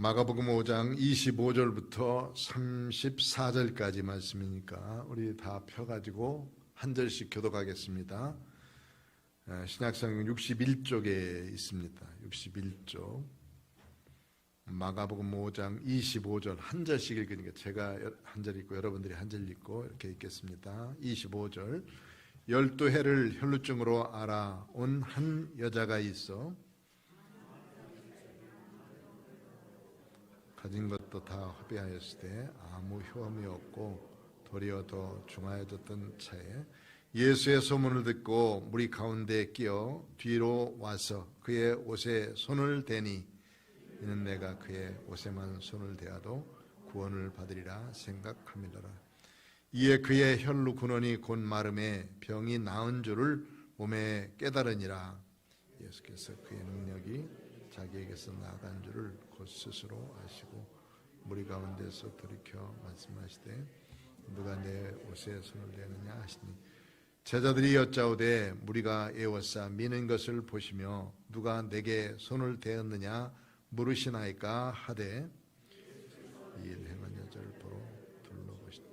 마가복음 5장 25절부터 34절까지 말씀이니까 우리 다 펴가지고 한 절씩 교독하겠습니다. 신약성경 61쪽에 있습니다. 61쪽 마가복음 5장 25절 한 절씩 읽으니까 제가 한 절 읽고 여러분들이 한 절 읽고 이렇게 읽겠습니다. 25절 12해를 혈루증으로 알아온 한 여자가 있어 가진 것도 다 허비하였을 때 아무 효험이 없고 도리어 더 중하여졌던 차에 예수의 소문을 듣고 무리 가운데 끼어 뒤로 와서 그의 옷에 손을 대니 이는 내가 그의 옷에만 손을 대어도 구원을 받으리라 생각함이더라. 이에 그의 혈루 근원이 곧 마름에 병이 나은 줄을 몸에 깨달으니라. 예수께서 그의 능력이 자기에게서 나간 줄을 곧 스스로 아시고 무리 가운데서 돌이켜 말씀하시되 누가 내 옷에 손을 대느냐 하시니 제자들이 여짜오되 무리가 애워싸 미는 것을 보시며 누가 내게 손을 대었느냐 물으시나이까 하되 이 일 행한 여자를 보러 둘러보시니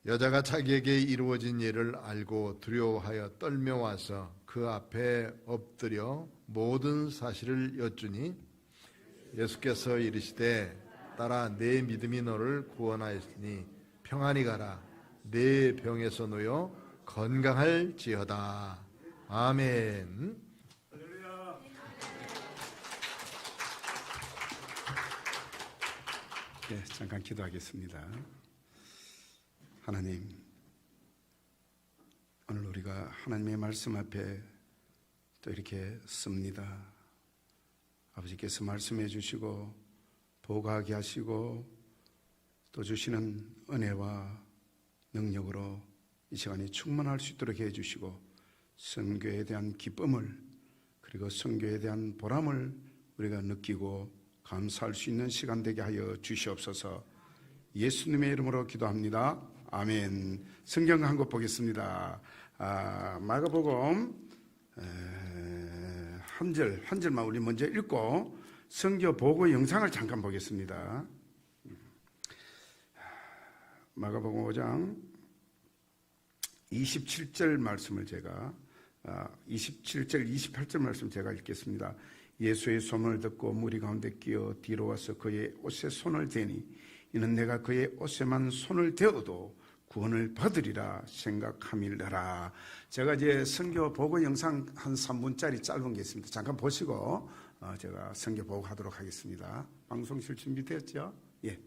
여자가 자기에게 이루어진 일을 알고 두려워하여 떨며 와서 그 앞에 엎드려 모든 사실을 여쭈니 예수께서 이르시되 딸아 내 믿음이 너를 구원하였으니 평안히 가라 내 병에서 놓여 건강할지어다. 아멘. 네, 잠깐 기도하겠습니다. 하나님, 오늘 우리가 하나님의 말씀 앞에 또 이렇게 씁니다. 아버지께서 말씀해 주시고 보호하게 하시고 또 주시는 은혜와 능력으로 이 시간에 충만할 수 있도록 해주시고 선교에 대한 기쁨을 그리고 선교에 대한 보람을 우리가 느끼고 감사할 수 있는 시간 되게 하여 주시옵소서. 예수님의 이름으로 기도합니다. 아멘. 성경 한 권 보겠습니다. 마가복음 한 절만 우리 먼저 읽고 선교 보고 영상을 잠깐 보겠습니다. 마가복음 5장 27절 말씀을 제가 27절 28절 말씀 제가 읽겠습니다. 예수의 소문을 듣고 무리 가운데 끼어 뒤로 와서 그의 옷에 손을 대니 이는 내가 그의 옷에만 손을 대어도 구원을 받으리라 생각함이더라. 제가 이제 선교 보고 영상 한 3분짜리 짧은 게 있습니다. 잠깐 보시고 제가 선교 보고 하도록 하겠습니다. 방송실 준비되었죠? 예.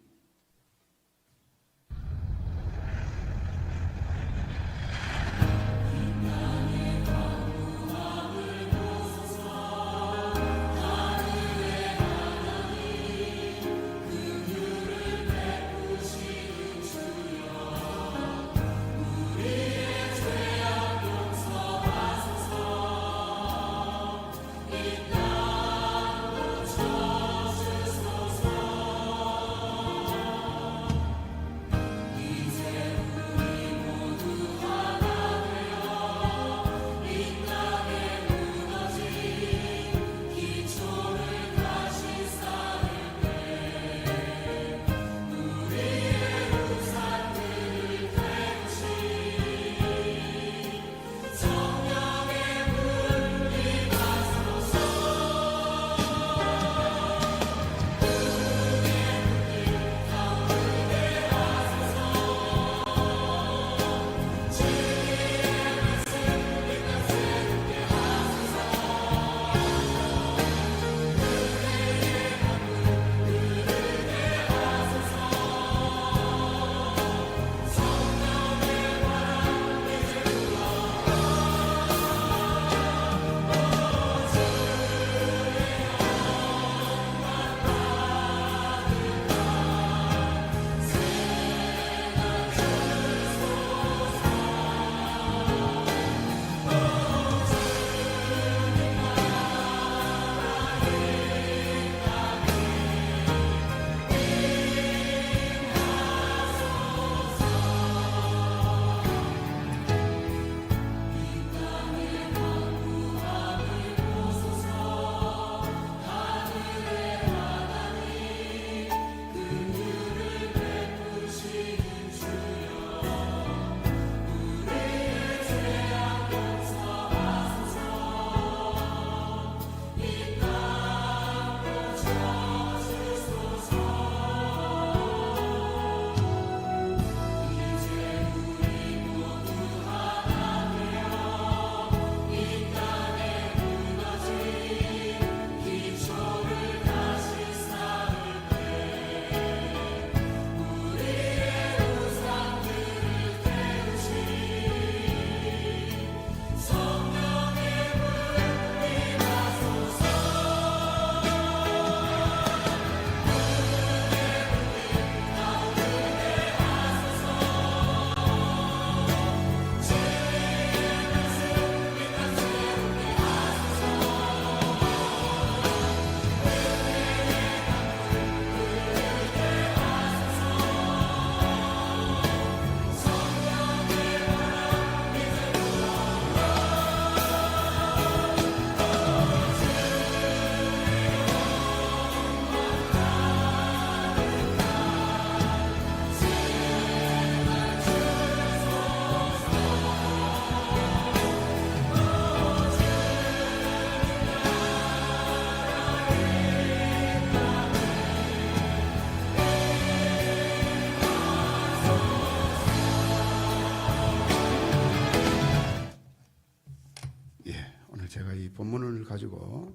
제가 이 본문을 가지고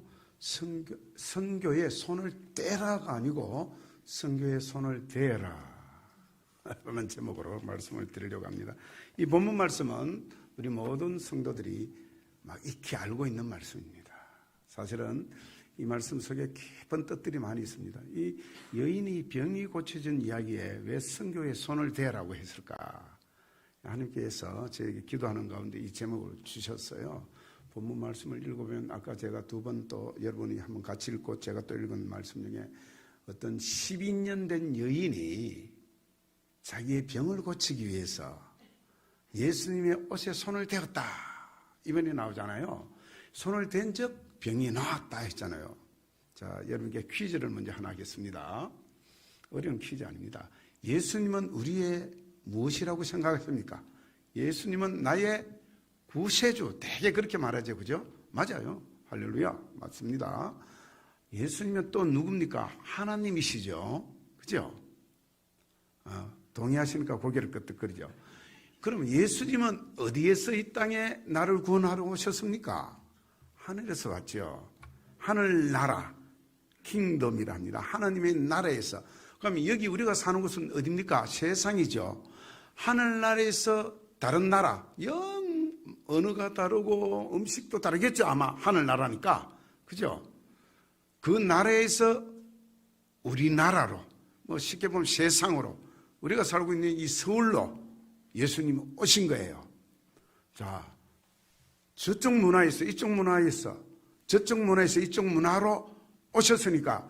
선교의 손을 떼라가 아니고 선교의 손을 대라 라는 제목으로 말씀을 드리려고 합니다. 이 본문 말씀은 우리 모든 성도들이 막 익히 알고 있는 말씀입니다. 사실은 이 말씀 속에 깊은 뜻들이 많이 있습니다. 이 여인이 병이 고쳐진 이야기에 왜 선교의 손을 대라고 했을까? 하나님께서 저에게 기도하는 가운데 이 제목을 주셨어요. 본문 말씀을 읽어보면 아까 제가 두 번 또 여러분이 한번 같이 읽고 제가 또 읽은 말씀 중에 어떤 12년 된 여인이 자기의 병을 고치기 위해서 예수님의 옷에 손을 대었다. 이번에 나오잖아요. 손을 댄 적 병이 나았다 했잖아요. 자, 여러분께 퀴즈를 먼저 하나 하겠습니다. 어려운 퀴즈 아닙니다. 예수님은 우리의 무엇이라고 생각하십니까? 예수님은 나의 구세주. 되게 그렇게 말하죠. 그죠? 맞아요. 할렐루야. 맞습니다. 예수님은 또 누굽니까? 하나님이시죠. 그죠? 동의하시니까 고개를 끄덕거리죠. 그럼 예수님은 어디에서 이 땅에 나를 구원하러 오셨습니까? 하늘에서 왔죠. 하늘나라, 킹덤이랍니다. 하나님의 나라에서. 그럼 여기 우리가 사는 곳은 어디입니까? 세상이죠. 하늘나라에서 다른 나라, 영 언어가 다르고 음식도 다르겠죠. 아마 하늘나라니까. 그죠? 그 나라에서 우리나라로, 뭐 쉽게 보면 세상으로, 우리가 살고 있는 이 서울로 예수님이 오신 거예요. 자, 저쪽 문화에서 이쪽 문화에서 저쪽 문화에서 이쪽 문화로 오셨으니까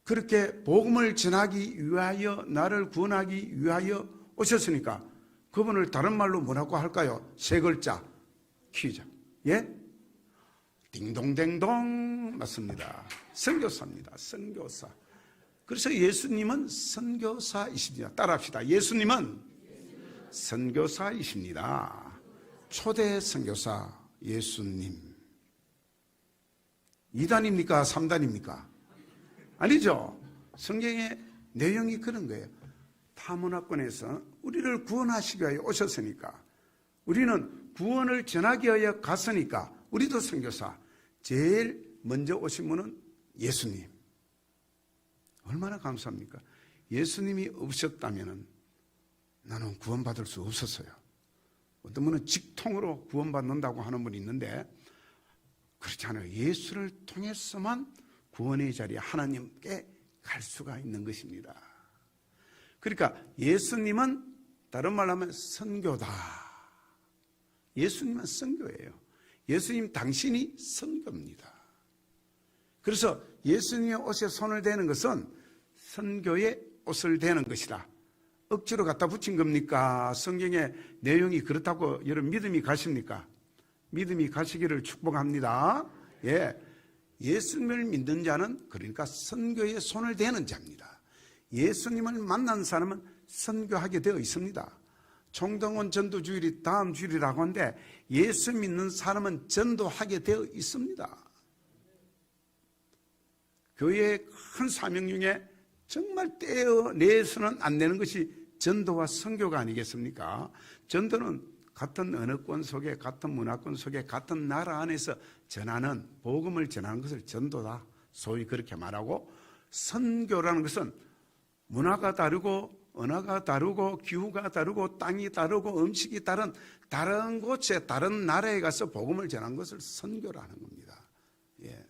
그렇게 복음을 전하기 위하여 나를 구원하기 위하여 오셨으니까 그분을 다른 말로 뭐라고 할까요? 세 글자 퀴즈. 예? 딩동댕동. 맞습니다. 선교사입니다. 선교사. 그래서 예수님은 선교사이십니다. 따라합시다. 예수님은 선교사이십니다. 초대 선교사 예수님. 2단입니까? 3단입니까? 아니죠. 성경의 내용이 그런 거예요. 타문화권에서 우리를 구원하시기 위하여 오셨으니까, 우리는 구원을 전하기 위하여 갔으니까 우리도 선교사. 제일 먼저 오신 분은 예수님. 얼마나 감사합니까? 예수님이 없었다면 나는 구원받을 수 없었어요. 어떤 분은 직통으로 구원받는다고 하는 분이 있는데 그렇지 않아요. 예수를 통해서만 구원의 자리에 하나님께 갈 수가 있는 것입니다. 그러니까 예수님은 다른 말로 하면 선교다. 예수님은 선교예요. 예수님 당신이 선교입니다. 그래서 예수님의 옷에 손을 대는 것은 선교의 옷을 대는 것이다. 억지로 갖다 붙인 겁니까? 성경의 내용이 그렇다고 여러분 믿음이 가십니까? 믿음이 가시기를 축복합니다. 예. 예수님을 믿는 자는 그러니까 선교에 손을 대는 자입니다. 예수님을 만난 사람은 선교하게 되어 있습니다. 총동원 전도주일이 다음 주일이라고 하는데 예수 믿는 사람은 전도하게 되어 있습니다. 교회의 큰 사명 중에 정말 떼어내서는 안 되는 것이 전도와 선교가 아니겠습니까? 전도는 같은 언어권 속에, 같은 문화권 속에, 같은 나라 안에서 전하는, 복음을 전하는 것을 전도다. 소위 그렇게 말하고, 선교라는 것은 문화가 다르고, 언어가 다르고, 기후가 다르고, 땅이 다르고, 음식이 다른 곳에, 다른 나라에 가서 복음을 전하는 것을 선교라는 겁니다. 예.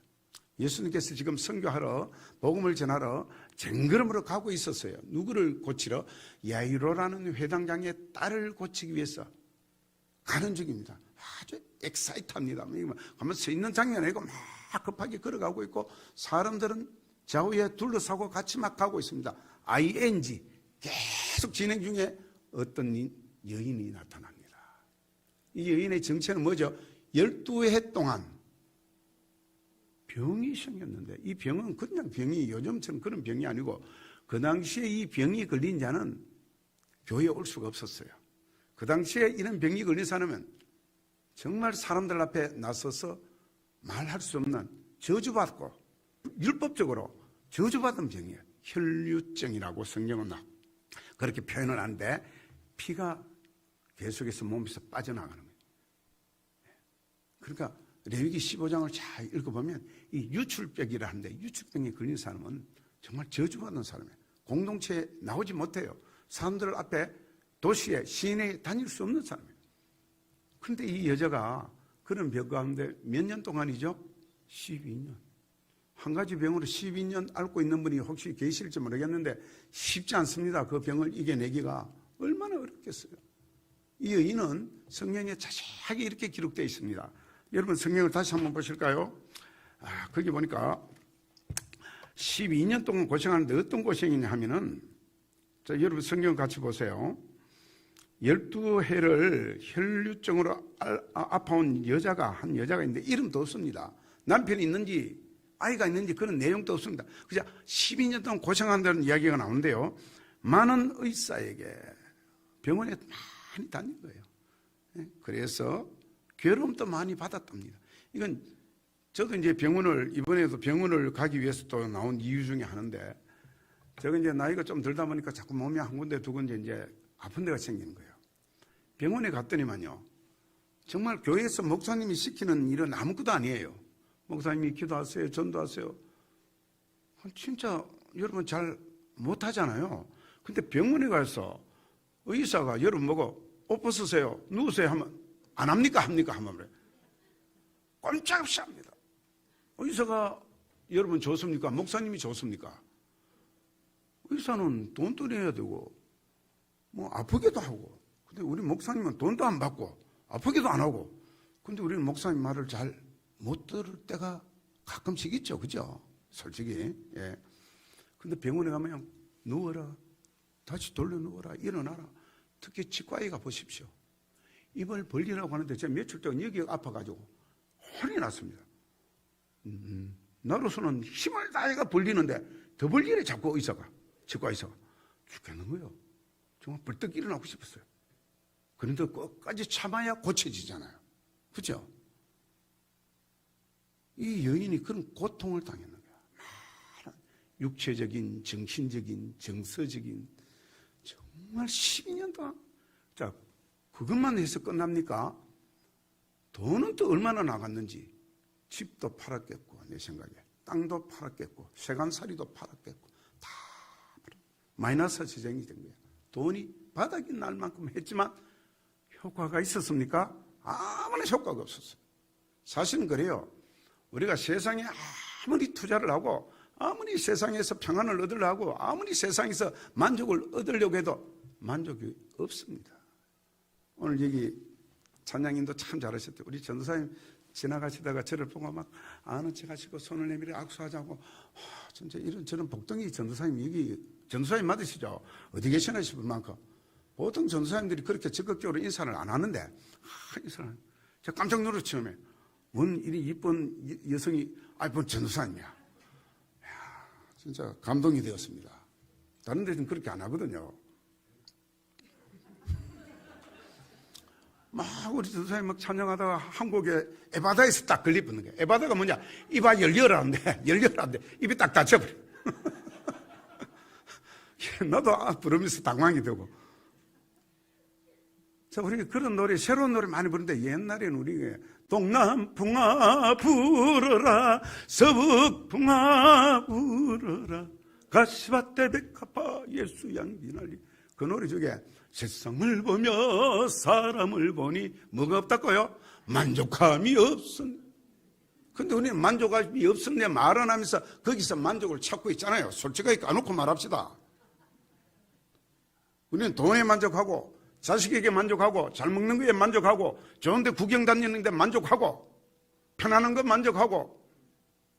예수님께서 지금 선교하러, 복음을 전하러 쟁걸음으로 가고 있었어요. 누구를 고치러? 야이로라는 회당장의 딸을 고치기 위해서 가는 중입니다. 아주 엑사이트합니다. 가면 서 있는 장면이 아니고 막 급하게 걸어가고 있고 사람들은 좌우에 둘러싸고 같이 막 가고 있습니다. ING 계속 진행 중에 어떤 여인이 나타납니다. 이 여인의 정체는 뭐죠? 12해 동안 병이 생겼는데 이 병은 그냥 병이 요즘처럼 그런 병이 아니고 그 당시에 이 병이 걸린 자는 교회에 올 수가 없었어요. 그 당시에 이런 병이 걸린 사람은 정말 사람들 앞에 나서서 말할 수 없는 저주받고 율법적으로 저주받은 병이에요. 혈류증이라고 성경은 그렇게 표현을 하는데 피가 계속해서 몸에서 빠져나가는 거예요. 그러니까 레위기 15장을 잘 읽어보면 이 유출병이라 하는데, 유출병에 걸린 사람은 정말 저주받는 사람이에요. 공동체에 나오지 못해요. 사람들 앞에, 도시에, 시내에 다닐 수 없는 사람이에요. 그런데 이 여자가 그런 병 가운데 몇 년 동안이죠? 12년. 한 가지 병으로 12년 앓고 있는 분이 혹시 계실지 모르겠는데 쉽지 않습니다. 그 병을 이겨내기가 얼마나 어렵겠어요. 이 여인은 성경에 자세하게 이렇게 기록되어 있습니다. 여러분 성경을 다시 한번 보실까요? 거기 보니까 12년 동안 고생하는데 어떤 고생이냐 하면은, 자, 여러분 성경 같이 보세요. 12해를 혈류증으로 아파온 한 여자가 있는데 이름도 없습니다. 남편이 있는지 아이가 있는지 그런 내용도 없습니다. 그냥 12년 동안 고생한다는 이야기가 나오는데요. 많은 의사에게 병원에 많이 다닌 거예요. 그래서 괴로움도 많이 받았답니다. 이건 저도 이제 이번에도 병원을 가기 위해서 또 나온 이유 중에 하나인데, 제가 이제 나이가 좀 들다 보니까 자꾸 몸이 한 군데 두 군데 이제 아픈 데가 생기는 거예요. 병원에 갔더니만요, 정말 교회에서 목사님이 시키는 일은 아무것도 아니에요. 목사님이 기도하세요, 전도하세요. 진짜 여러분 잘 못하잖아요. 근데 병원에 가서 의사가 여러분 보고 옷 벗으세요, 누우세요 하면 안 합니까? 합니까? 하면 그래. 꼼짝없이 합니다. 의사가 여러분 좋습니까? 목사님이 좋습니까? 의사는 돈도 내야 되고 뭐 아프기도 하고, 근데 우리 목사님은 돈도 안 받고 아프기도 안 하고, 근데 우리는 목사님 말을 잘 못 들을 때가 가끔씩 있죠, 그죠? 솔직히. 예. 근데 병원에 가면 누워라, 다시 돌려 누워라, 일어나라. 특히 치과에 가 보십시오. 입을 벌리라고 하는데 제가 며칠 동안 여기가 아파가지고 혼이 났습니다. 나로서는 힘을 다해가 벌리는데 더 벌리래 자꾸 의사가, 치과 의사가. 죽겠는 거예요. 정말 벌떡 일어나고 싶었어요. 그런데 끝까지 참아야 고쳐지잖아요, 그죠? 이 여인이 그런 고통을 당했는 거야. 많은 육체적인, 정신적인, 정서적인, 정말 12년 동안. 자, 그것만 해서 끝납니까? 돈은 또 얼마나 나갔는지. 집도 팔았겠고, 내 생각에 땅도 팔았겠고, 세간살이도 팔았겠고, 다 마이너스 재정이 된 거예요. 돈이 바닥이 날 만큼 했지만 효과가 있었습니까? 아무런 효과가 없었어요. 사실은 그래요. 우리가 세상에 아무리 투자를 하고, 아무리 세상에서 평안을 얻으려고 하고, 아무리 세상에서 만족을 얻으려고 해도 만족이 없습니다. 오늘 여기 찬양님도 참 잘하셨대요. 우리 전도사님 지나가시다가 저를 보고 막 아는 척 하시고 손을 내밀어 악수하자고. 진짜 이런 저런 복덩이 전도사님, 여기 전도사님 맞으시죠? 어디 계시나 싶을 만큼. 보통 전도사님들이 그렇게 적극적으로 인사를 안 하는데, 인사를. 제가 깜짝 놀랐어요, 처음에. 뭔 이리 이쁜 여성이, 뭔 전도사님이야. 진짜 감동이 되었습니다. 다른 데는 그렇게 안 하거든요. 막 우리 전도사님 막 찬양하다가 한 곡에 에바다에서 딱 걸리붙는 거예요. 에바다가 뭐냐? 입아 열려라는데, 입이 딱 닫혀버려. 나도 부르면서 당황이 되고. 자, 우리 그런 노래, 새로운 노래 많이 부르는데, 옛날에는 우리가 동남풍아 불어라, 서북풍아 불어라, 가시밭대 백합화 예수 양비 날리. 그 노래 중에 세상을 보며 사람을 보니 뭐가 없다고요? 만족함이 없음. 근데 우리는 만족함이 없음네 말은 하면서 거기서 만족을 찾고 있잖아요. 솔직하게 까놓고 말합시다. 우리는 돈에 만족하고, 자식에게 만족하고, 잘 먹는 거에 만족하고, 좋은데 구경 다니는 데 만족하고, 편안한 거 만족하고.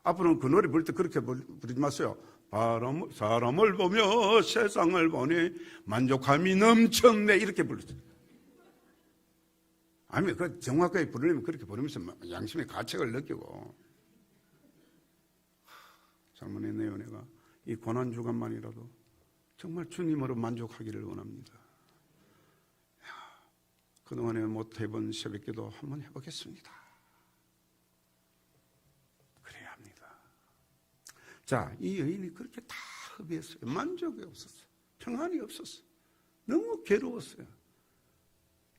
앞으로는 그 노래 부를 때 그렇게 부르지 마세요. 사람을 보며 세상을 보니 만족함이 넘쳤네, 이렇게 부르죠. 아니, 그 정확하게 부르려면 그렇게 부르면서 양심의 가책을 느끼고. 잘못했네요, 내가. 이 고난 주간만이라도 정말 주님으로 만족하기를 원합니다. 그동안에 못해본 새벽기도 한번 해보겠습니다. 그래야 합니다. 자, 이 여인이 그렇게 다 허비했어요. 만족이 없었어요. 평안이 없었어요. 너무 괴로웠어요.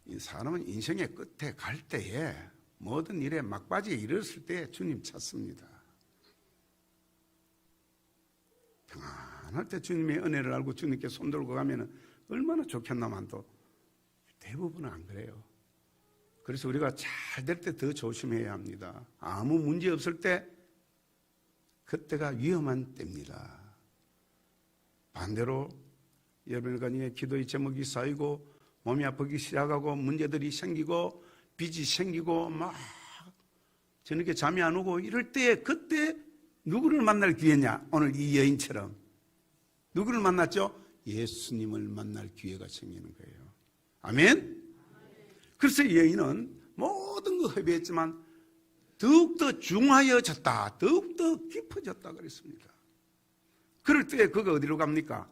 이 사람은 인생의 끝에 갈 때에 모든 일에 막바지에 이르렀을 때 주님 찾습니다. 평안할 때 주님의 은혜를 알고 주님께 손들고 가면 얼마나 좋겠나만도 대부분은 안 그래요. 그래서 우리가 잘 될 때 더 조심해야 합니다. 아무 문제 없을 때 그때가 위험한 때입니다. 반대로 여러분과 니의 기도의 제목이 쌓이고 몸이 아프기 시작하고 문제들이 생기고 빚이 생기고 막 저녁에 잠이 안 오고 이럴 때 그때 누구를 만날 기회냐? 오늘 이 여인처럼 누구를 만났죠? 예수님을 만날 기회가 생기는 거예요. 아멘? 그래서 이 여인은 모든 거 허비했지만 더욱더 중하여졌다. 더욱더 깊어졌다 그랬습니다. 그럴 때 그가 어디로 갑니까?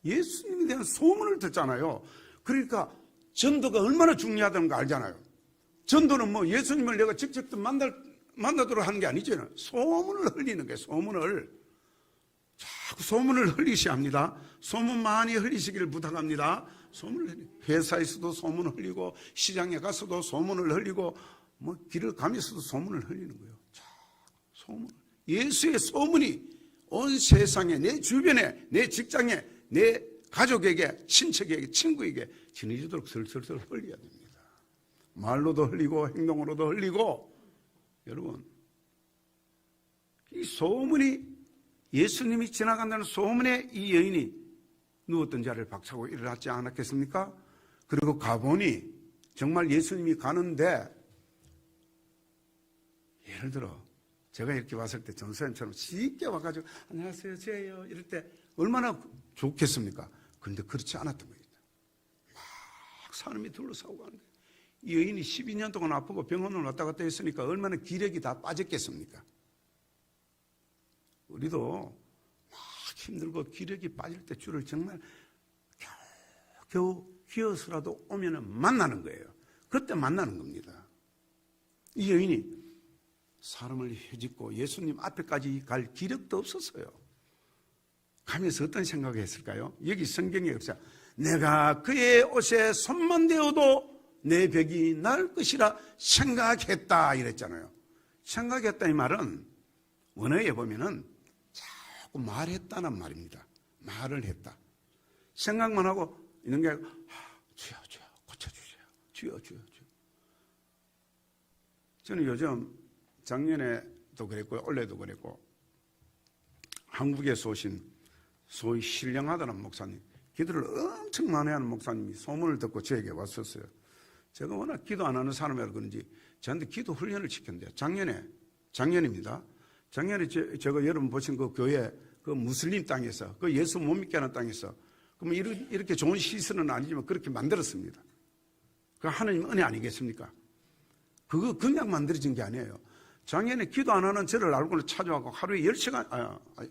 예수님에 대한 소문을 듣잖아요. 그러니까 전도가 얼마나 중요하다는 거 알잖아요. 전도는 뭐 예수님을 내가 직접 만나도록 하는 게 아니잖아요. 소문을 흘리는 거예요. 소문을. 자꾸 소문을 흘리셔야 합니다. 소문 많이 흘리시기를 부탁합니다. 소문을 흘리. 회사에서도 소문을 흘리고 시장에 가서도 소문을 흘리고 뭐 길을 가면서도 소문을 흘리는 거예요. 소문. 예수의 소문이 온 세상에 내 주변에 내 직장에 내 가족에게 친척에게 친구에게 전해지도록 슬슬슬 흘려야 됩니다. 말로도 흘리고 행동으로도 흘리고 여러분 이 소문이 예수님이 지나간다는 소문에 이 여인이 누웠던 자를 박차고 일어났지 않았겠습니까? 그리고 가보니 정말 예수님이 가는데 예를 들어 제가 이렇게 왔을 때 전소연처럼 쉽게 와가지고 안녕하세요 저예요 이럴 때 얼마나 좋겠습니까? 그런데 그렇지 않았던 거예요. 막 사람이 둘러싸고 가는데 이 여인이 12년 동안 아프고 병원을 왔다 갔다 했으니까 얼마나 기력이 다 빠졌겠습니까? 우리도 막 힘들고 기력이 빠질 때 주를 정말 겨우 기어서라도 오면 만나는 거예요. 그때 만나는 겁니다. 이 여인이 사람을 헤집고 예수님 앞에까지 갈 기력도 없었어요. 가면서 어떤 생각을 했을까요? 여기 성경에 없어요. 내가 그의 옷에 손만 대어도 내 벽이 나을 것이라 생각했다 이랬잖아요. 생각했다 이 말은 원어에 보면은 자꾸 말했다는 말입니다. 말을 했다. 생각만 하고 있는 게 아니고 주여 주여 고쳐주세요. 주여 주여 주여. 저는 요즘 작년에도 그랬고 올해도 그랬고 한국에서 오신 소위 신령하다는 목사님 기도를 엄청 많이 하는 목사님이 소문을 듣고 저에게 왔었어요. 제가 워낙 기도 안 하는 사람이라 그런지 저한테 기도 훈련을 시켰는데요. 작년입니다. 작년에 제가 여러분 보신 그 교회 그 무슬림 땅에서 그 예수 못 믿게 하는 땅에서 그러면 이렇게 좋은 시설은 아니지만 그렇게 만들었습니다. 그 하나님 은혜 아니겠습니까? 그거 그냥 만들어진 게 아니에요. 작년에 기도 안 하는 저를 알고는 찾아와서 하루에 10시간,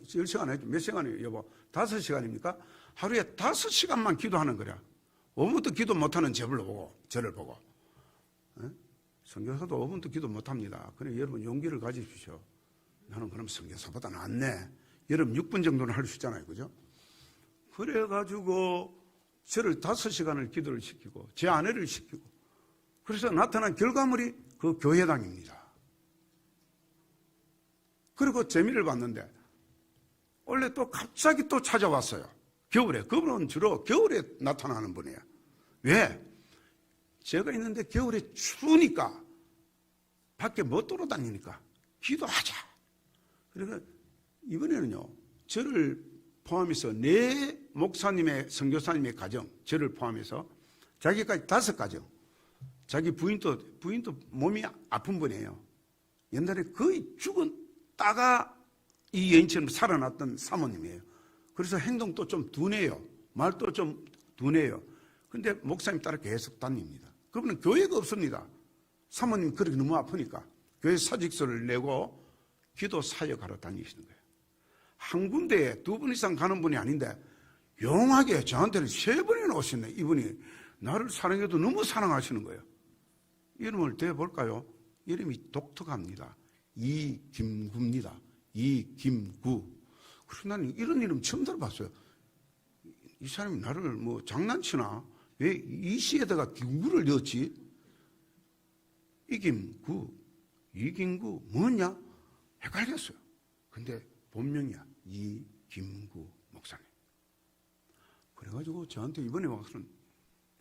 10시간 해도 몇 시간이에요, 여보? 5시간입니까? 하루에 5시간만 기도하는 거야. 5분도 기도 못하는 저를 보고. 선교사도 5분도 기도 못합니다. 그래, 여러분 용기를 가지십시오. 나는 그럼 선교사보다 낫네. 여러분 6분 정도는 할 수 있잖아요, 그죠? 그래가지고 저를 5시간을 기도를 시키고, 제 아내를 시키고, 그래서 나타난 결과물이 그 교회당입니다. 그리고 재미를 봤는데 원래 또 갑자기 또 찾아왔어요. 겨울에. 그분은 주로 겨울에 나타나는 분이에요. 왜? 제가 있는데 겨울에 추우니까 밖에 못 돌아다니니까 기도하자. 그러니까 이번에는요 저를 포함해서 네 목사님의 선교사님의 가정 저를 포함해서 자기까지 5가정 자기 부인도 몸이 아픈 분이에요. 옛날에 거의 죽었다가 이 여인처럼 살아났던 사모님이에요. 그래서 행동도 좀 둔해요. 말도 좀 둔해요. 근데 목사님 따라 계속 다닙니다. 그분은 교회가 없습니다. 사모님 그렇게 너무 아프니까 교회 사직서를 내고 기도 사역하러 다니시는 거예요. 한 군데에 2분 이상 가는 분이 아닌데 용하게 저한테는 3번이나 오셨네. 이분이 나를 사랑해도 너무 사랑하시는 거예요. 이름을 대볼까요? 이름이 독특합니다. 이김구입니다. 이김구. 그래서 나는 이런 이름 처음 들어봤어요. 이 사람이 나를 뭐 장난치나? 왜 이 시에다가 김구를 넣었지? 이김구, 이김구 뭐냐? 헷갈렸어요. 근데 본명이야. 이김구 목사님. 그래가지고 저한테 이번에 와서는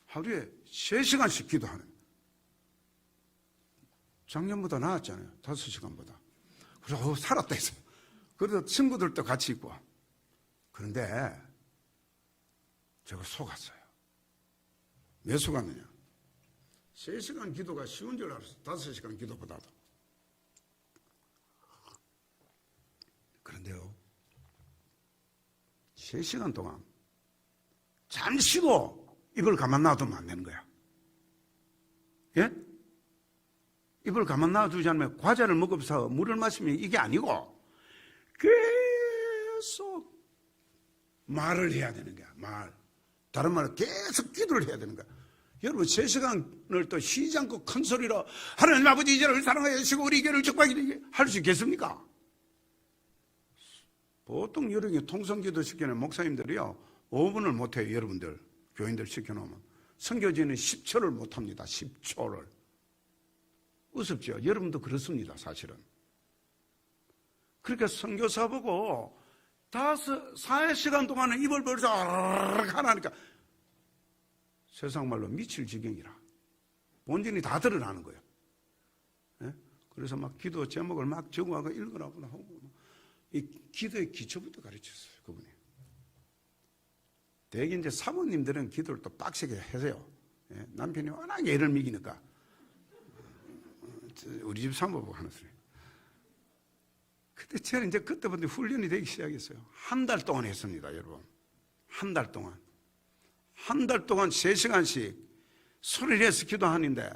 하루에 3시간씩 기도하는. 작년보다 나았잖아요. 5시간보다. 그래서 살았다 했어요. 그래서 친구들도 같이 있고. 그런데 제가 속았어요. 왜 속았느냐? 3시간 기도가 쉬운 줄 알았어요. 5시간 기도보다도. 그런데요, 3시간 동안 잠시도 입을 가만 놔두면 안 되는 거야. 예? 입을 가만 놔두지 않으면 과자를 먹으면서 물을 마시면 이게 아니고 계속 말을 해야 되는 거야. 말. 다른 말로 계속 기도를 해야 되는 거야. 여러분 3시간을 또 쉬지 않고 큰 소리로 하나님 아버지 이제를 사랑하여 주시고 우리 교회를 축복하게 할 수 있겠습니까? 보통 여러분이 통성기도 시켜놓은 목사님들이요 5분을 못해요. 여러분들 교인들 시켜놓으면 선교지는 10초를 못합니다. 10초를. 우습죠? 여러분도 그렇습니다. 사실은. 그러니까 선교사 보고 4시간 동안은 입을 벌써 하나니까 세상 말로 미칠 지경이라. 본전이 다 드러나는 거예요. 예? 그래서 막 기도 제목을 막 적어하고 읽으라고 하고 이 기도의 기초부터 가르쳤어요. 그분이. 대개 이제 사모님들은 기도를 또 빡세게 하세요. 예? 남편이 워낙 애를 먹이니까. 우리 집 사모보고 하는 소리. 근데 저는 이제 그때부터 훈련이 되기 시작했어요. 한 달 동안 했습니다, 여러분. 한 달 동안. 한 달 동안 3시간씩 소리를 해서 기도하는데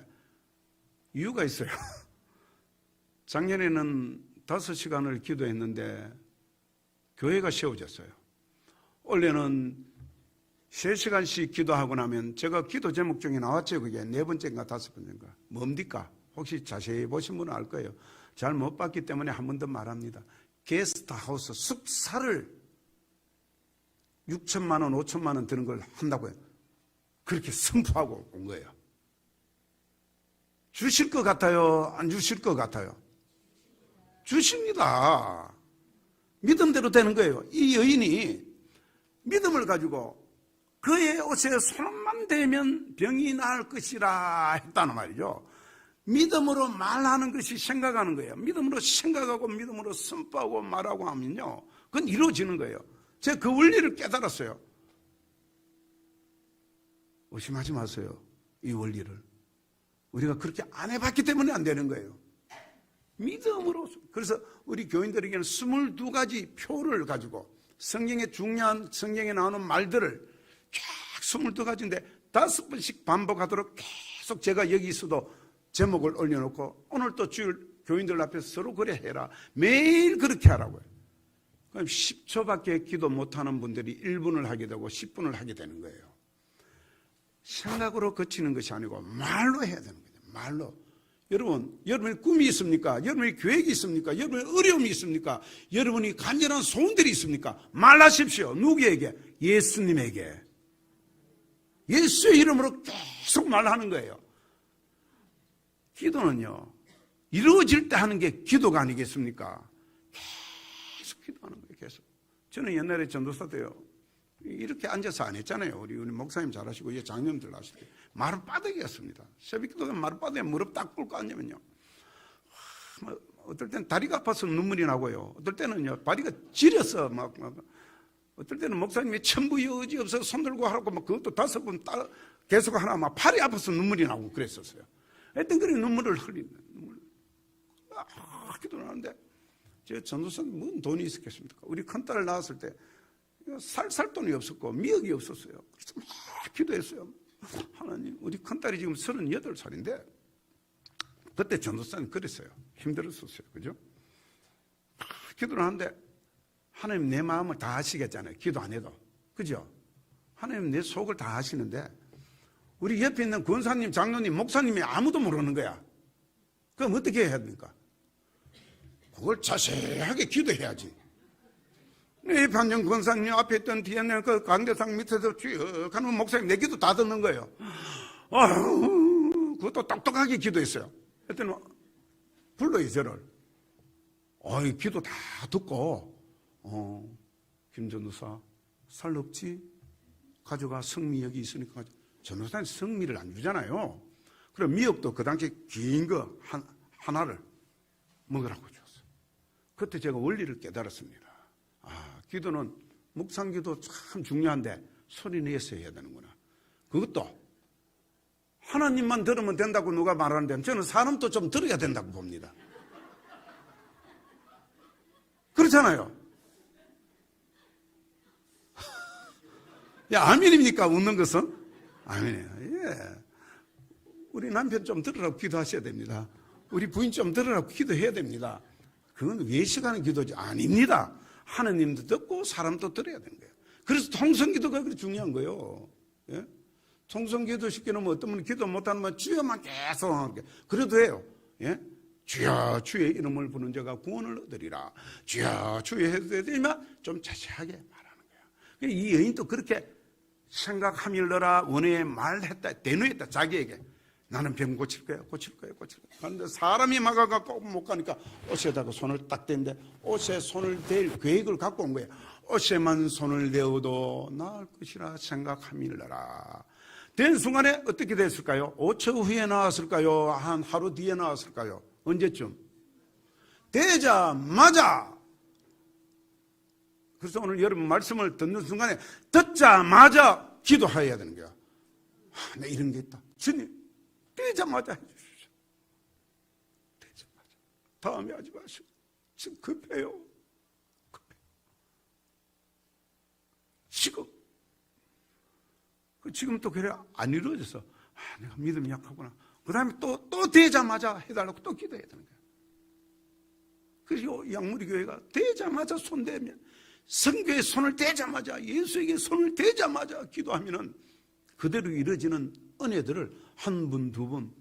이유가 있어요. 작년에는 5시간을 기도했는데 교회가 세워졌어요. 원래는 3시간씩 기도하고 나면 제가 기도 제목 중에 나왔죠. 그게 4번째인가 5번째인가. 뭡니까? 혹시 자세히 보신 분은 알 거예요. 잘 못 봤기 때문에 한 번 더 말합니다. 게스트하우스 숙사를 6천만 원, 5천만 원 드는 걸 한다고요. 그렇게 선포하고 온 거예요. 주실 것 같아요? 안 주실 것 같아요? 주십니다. 믿음대로 되는 거예요. 이 여인이 믿음을 가지고 그의 옷에 손만 대면 병이 나을 것이라 했다는 말이죠. 믿음으로 말하는 것이 생각하는 거예요. 믿음으로 생각하고 믿음으로 선포하고 말하고 하면요, 그건 이루어지는 거예요. 제가 그 원리를 깨달았어요. 의심하지 마세요. 이 원리를. 우리가 그렇게 안 해봤기 때문에 안 되는 거예요. 믿음으로. 그래서 우리 교인들에게는 22가지 표를 가지고 성경에 중요한, 성경에 나오는 말들을 쫙 22가지인데 5번씩 반복하도록 계속 제가 여기 있어도 제목을 올려놓고 오늘 또 주일 교인들 앞에서 서로 그래 해라. 매일 그렇게 하라고요. 그럼 10초밖에 기도 못하는 분들이 1분을 하게 되고 10분을 하게 되는 거예요. 생각으로 거치는 것이 아니고 말로 해야 되는 거예요. 말로. 여러분의 꿈이 있습니까? 여러분의 계획이 있습니까? 여러분의 어려움이 있습니까? 여러분이 간절한 소원들이 있습니까? 말하십시오. 누구에게? 예수님에게. 예수의 이름으로 계속 말하는 거예요. 기도는요, 이루어질 때 하는 게 기도가 아니겠습니까? 계속 기도하는 거예요, 계속. 저는 옛날에 전도사 때요, 이렇게 앉아서 안 했잖아요. 우리 목사님 잘하시고, 이 장님들 하시고. 마룻바닥이었습니다. 새벽 기도가 마룻바닥에 무릎 딱 꿇고 앉으면요. 어떨 때는 다리가 아파서 눈물이 나고요. 어떨 때는요, 다리가 지려서 어떨 때는 목사님이 천부 여지 없어서 손 들고 하라고 그것도 5번 계속 하나 팔이 아파서 눈물이 나고 그랬었어요. 하여튼 그래 눈물을 흘린다. 기도를 하는데 제 전도사님 뭔 돈이 있었겠습니까? 우리 큰딸을 낳았을 때 살 돈이 없었고 미역이 없었어요. 그래서 막 기도했어요. 하나님, 우리 큰딸이 지금 38살인데 그때 전도사님 그랬어요. 힘들었었어요. 그죠? 기도를 하는데 하나님 내 마음을 다 아시겠잖아요. 기도 안 해도. 그죠? 하나님 내 속을 다 아시는데 우리 옆에 있는 권사님, 장로님, 목사님이 아무도 모르는 거야. 그럼 어떻게 해야 됩니까? 그걸 자세하게 기도해야지. 내 반정 권사님 앞에 있던 뒤에 있는 그 강대상 밑에서 쭉 하는 목사님 내 기도 다 듣는 거예요. 그것도 똑똑하게 기도했어요. 했더니 불러요, 저를. 기도 다 듣고, 김 전도사, 살 없지? 가져가, 성미 여기 있으니까. 전도사는 성미를 안 주잖아요. 그럼 미역도 그 당시에 긴 거 하나를 먹으라고 줬어요. 그때 제가 원리를 깨달았습니다. 기도는, 묵상기도 참 중요한데 소리 내서 해야 되는구나. 그것도 하나님만 들으면 된다고 누가 말하는데 저는 사람도 좀 들어야 된다고 봅니다. 그렇잖아요. 야, 아멘입니까? 웃는 것은? 아멘이에요. 예. 우리 남편 좀 들으라고 기도하셔야 됩니다. 우리 부인 좀 들으라고 기도해야 됩니다. 그건 외식하는 기도지 아닙니다. 하느님도 듣고 사람도 들어야 되는 거예요. 그래서 통성기도가 그렇게 중요한 거예요. 예? 통성기도 시켜놓으면 어떤 분은 기도 못하는 분 주여만 계속 하게. 그래도 해요. 예? 주여 주의 이름을 부르는 자가 구원을 얻으리라. 주여 주의 해도 되지만 좀 자세하게 말하는 거야. 이 여인도 그렇게 생각하밀러라 원에 말했다, 대노했다. 자기에게 나는 병 고칠 거야, 고칠 거야, 고칠 거야. 그런데 사람이 막아갖고 못 가니까 옷에다가 손을 딱 댔는데 옷에 손을 댈 계획을 갖고 온 거야. 옷에만 손을 대어도 나을 것이라 생각하밀러라. 된 순간에 어떻게 됐을까요? 5초 후에 나왔을까요? 한 하루 뒤에 나왔을까요? 언제쯤? 되자마자. 그래서 오늘 여러분 말씀을 듣는 순간에 듣자마자 기도해야 되는 거야. 나 이런 게 있다. 주님, 되자마자 해주십시오. 되자마자. 다음에 하지 마시고. 지금 급해요. 급해요. 지금. 지금 또 그래 안 이루어져서 내가 믿음이 약하구나. 그 다음에 또 되자마자 해달라고 또 기도해야 되는 거야. 그리고 양무리 교회가 되자마자 손대면 성교에 손을 대자마자 예수에게 손을 대자마자 기도하면은 그대로 이루어지는 은혜들을 한 분, 두 분,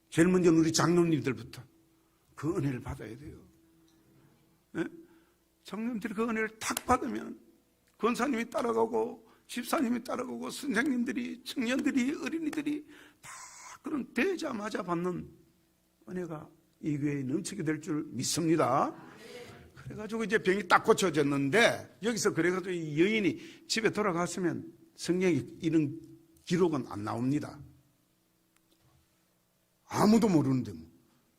제일 먼저 우리 장로님들부터 그 은혜를 받아야 돼요. 네? 장로님들이 그 은혜를 탁 받으면 권사님이 따라가고 집사님이 따라가고 선생님들이, 청년들이, 어린이들이 다 그런 되자마자 받는 은혜가 이 교회에 넘치게 될 줄 믿습니다. 그래가지고 이제 병이 딱 고쳐졌는데 여기서 그래가지고 이 여인이 집에 돌아갔으면 성경에 이런 기록은 안 나옵니다. 아무도 모르는데 뭐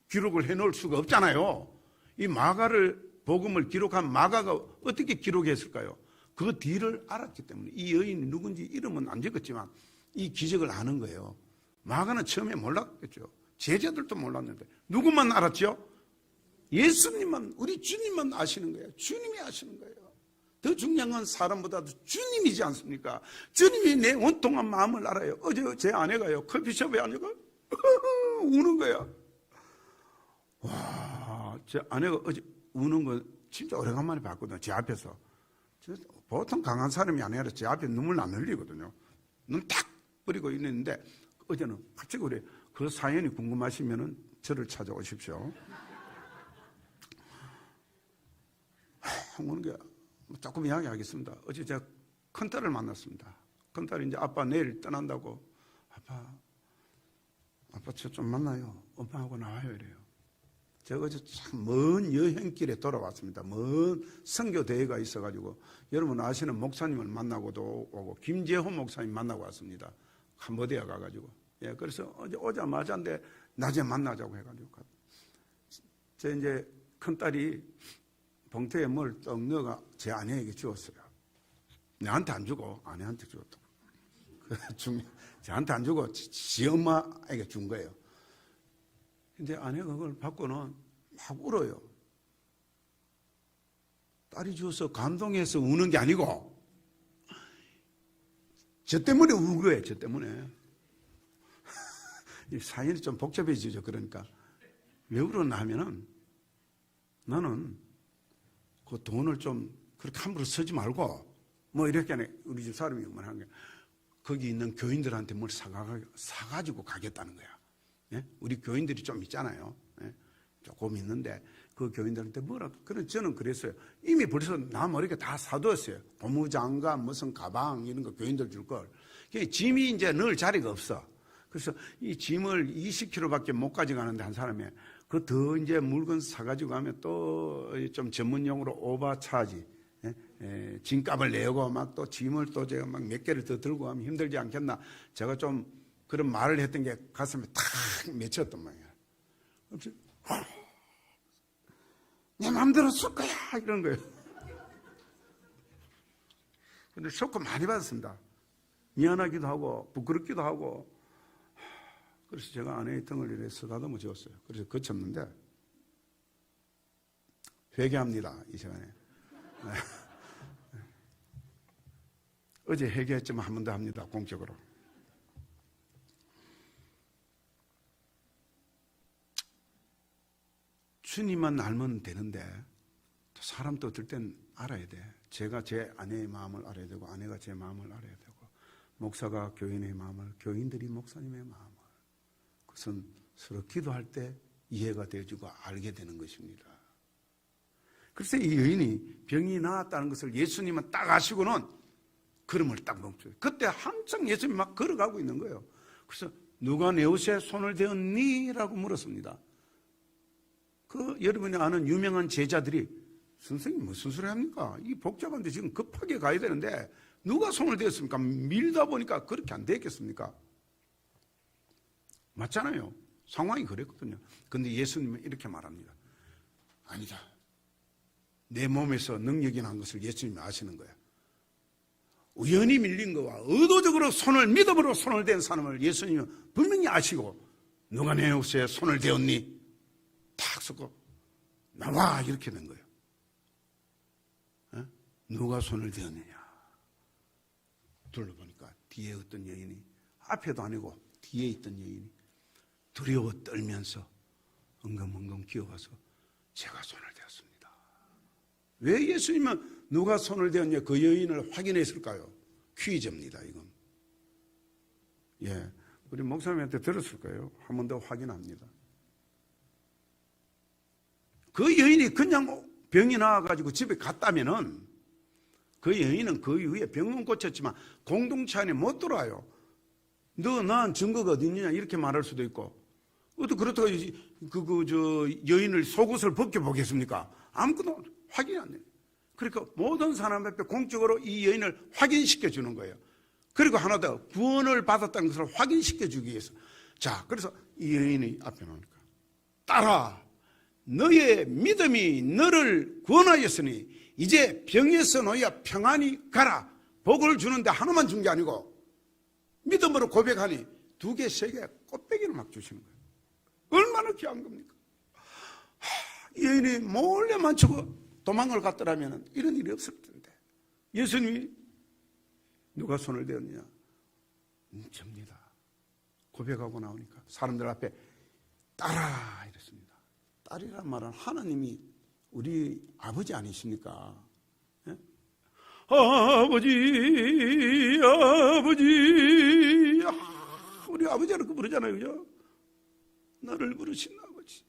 기록을 해놓을 수가 없잖아요. 이 마가를 복음을 기록한 마가가 어떻게 기록했을까요? 그 뒤를 알았기 때문에 이 여인이 누군지 이름은 안 적었지만 이 기적을 아는 거예요. 마가는 처음에 몰랐겠죠. 제자들도 몰랐는데 누구만 알았죠? 예수님만, 우리 주님만 아시는 거예요. 주님이 아시는 거예요. 더 중요한 건 사람보다도 주님이지 않습니까? 주님이 내 온통한 마음을 알아요. 어제 제 아내가요, 커피숍에 앉아가 우는 거야. 와, 제 아내가 어제 우는 거 진짜 오래간만에 봤거든요. 제 앞에서. 보통 강한 사람이 아니라 제 앞에 눈물 안 흘리거든요. 눈 딱 뿌리고 있는데 어제는 갑자기 그래. 그 사연이 궁금하시면은 저를 찾아오십시오. 오는 게 조금 이야기하겠습니다. 어제 제가 큰딸을 만났습니다. 큰딸이 이제 아빠 내일 떠난다고. 아빠 저 좀 만나요. 엄마하고 나와요 이래요. 제가 어제 참 먼 여행길에 돌아왔습니다. 먼 선교 대회가 있어가지고 여러분 아시는 목사님을 만나고도 오고 김재호 목사님 만나고 왔습니다. 캄보디아 가가지고. 예, 그래서 어제 오자마자인데 낮에 만나자고 해가지고 제 이제 큰 딸이 봉투에 뭘 떡 넣어가 제 아내에게 주었어요. 내한테 안 주고 아내한테 주었다고. 저한테 안 주고 지 엄마에게 준 거예요. 근데 아내가 그걸 받고는 막 울어요. 딸이 주어서 감동해서 우는 게 아니고 저 때문에 운 거예요. 저 때문에. 이 사연이 좀 복잡해지죠. 그러니까 왜 울었나 하면은 나는 그 돈을 좀 그렇게 함부로 쓰지 말고 뭐 이렇게 하네. 우리 집 사람이 한 게 거기 있는 교인들한테 뭘 사가지고 가겠다는 거야. 예? 우리 교인들이 좀 있잖아요. 예? 조금 있는데 그 교인들한테 뭐라 그런 저는 그랬어요. 이미 벌써 나 모르게 다 사두었어요. 고무장갑 무슨 가방 이런 거 교인들 줄 걸. 짐이 이제 넣을 자리가 없어. 그래서 이 짐을 20kg밖에 못 가져가는데 한 사람이 그 더 이제 물건 사가지고 가면 또 좀 전문용어로 오버차지, 짐값을 내고 막 또 짐을 또 제가 막 몇 개를 더 들고 가면 힘들지 않겠나. 제가 좀 그런 말을 했던 게 가슴에 탁 맺혔단 말이야. 그래서 내 마음대로 쓸 거야 이런 거예요. 근데 쇼크 많이 받았습니다. 미안하기도 하고 부끄럽기도 하고. 그래서 제가 아내의 등을 이렇게 쓰다듬어 주었어요. 그래서 거쳤는데 회개합니다 이 시간에. 어제 회개했지만 한 번 더 합니다 공적으로. 주님만 알면 되는데 또 사람도 어떨 땐 알아야 돼. 제가 제 아내의 마음을 알아야 되고 아내가 제 마음을 알아야 되고 목사가 교인의 마음을, 교인들이 목사님의 마음을. 그것은 서로 기도할 때 이해가 되어지고 알게 되는 것입니다. 그래서 이 여인이 병이 나았다는 것을 예수님은 딱 아시고는 걸음을 딱 멈춰요. 그때 한창 예수님이 막 걸어가고 있는 거예요. 그래서 누가 내 옷에 손을 대었니? 라고 물었습니다. 여러분이 아는 유명한 제자들이 선생님 무슨 소리 합니까? 이 복잡한데 지금 급하게 가야 되는데 누가 손을 대었습니까? 밀다 보니까 그렇게 안 되겠습니까? 맞잖아요. 상황이 그랬거든요. 그런데 예수님은 이렇게 말합니다. 아니다. 내 몸에서 능력이 난 것을 예수님이 아시는 거야. 우연히 밀린 거와 의도적으로 믿음으로 손을 댄 사람을 예수님은 분명히 아시고 누가 내 옷에 손을 대었니? 탁 섞고 나와 이렇게 된 거예요. 누가 손을 대었느냐? 둘러보니까 뒤에 어떤 여인이, 앞에도 아니고 뒤에 있던 여인이 두려워 떨면서 엉금엉금 기어와서 제가 손을 대었습니다. 왜 예수님은 누가 손을 대었냐 그 여인을 확인했을까요? 퀴즈입니다 이건. 예, 우리 목사님한테 들었을 거예요. 한 번 더 확인합니다. 그 여인이 그냥 병이 나와가지고 집에 갔다면은 그 여인은 그 이후에 병은 고쳤지만 공동체 안에 못 들어와요. 너 난 증거가 어디 있느냐 이렇게 말할 수도 있고, 어떻게 그렇다고 여인을 속옷을 벗겨보겠습니까? 아무것도 확인이 안 돼요. 그러니까 모든 사람 앞에 공적으로 이 여인을 확인시켜 주는 거예요. 그리고 하나 더 구원을 받았다는 것을 확인시켜 주기 위해서. 자, 그래서 이 여인이 앞에 나오니까 따라 너의 믿음이 너를 구원하였으니 이제 병에서 너희야 평안히 가라. 복을 주는데 하나만 준 게 아니고 믿음으로 고백하니 2개, 3개 꽃배기를 막 주시는 거예요. 얼마나 귀한 겁니까? 이 여인이 몰래 맞추고 도망을 갔더라면 이런 일이 없을 텐데 예수님이 누가 손을 대었느냐? 접니다. 고백하고 나오니까 사람들 앞에 딸아 이랬습니다. 딸이란 말은 하나님이 우리 아버지 아니십니까? 예? 아버지 우리 아버지라고 부르잖아요. 그죠? 나를 부르신 아버지.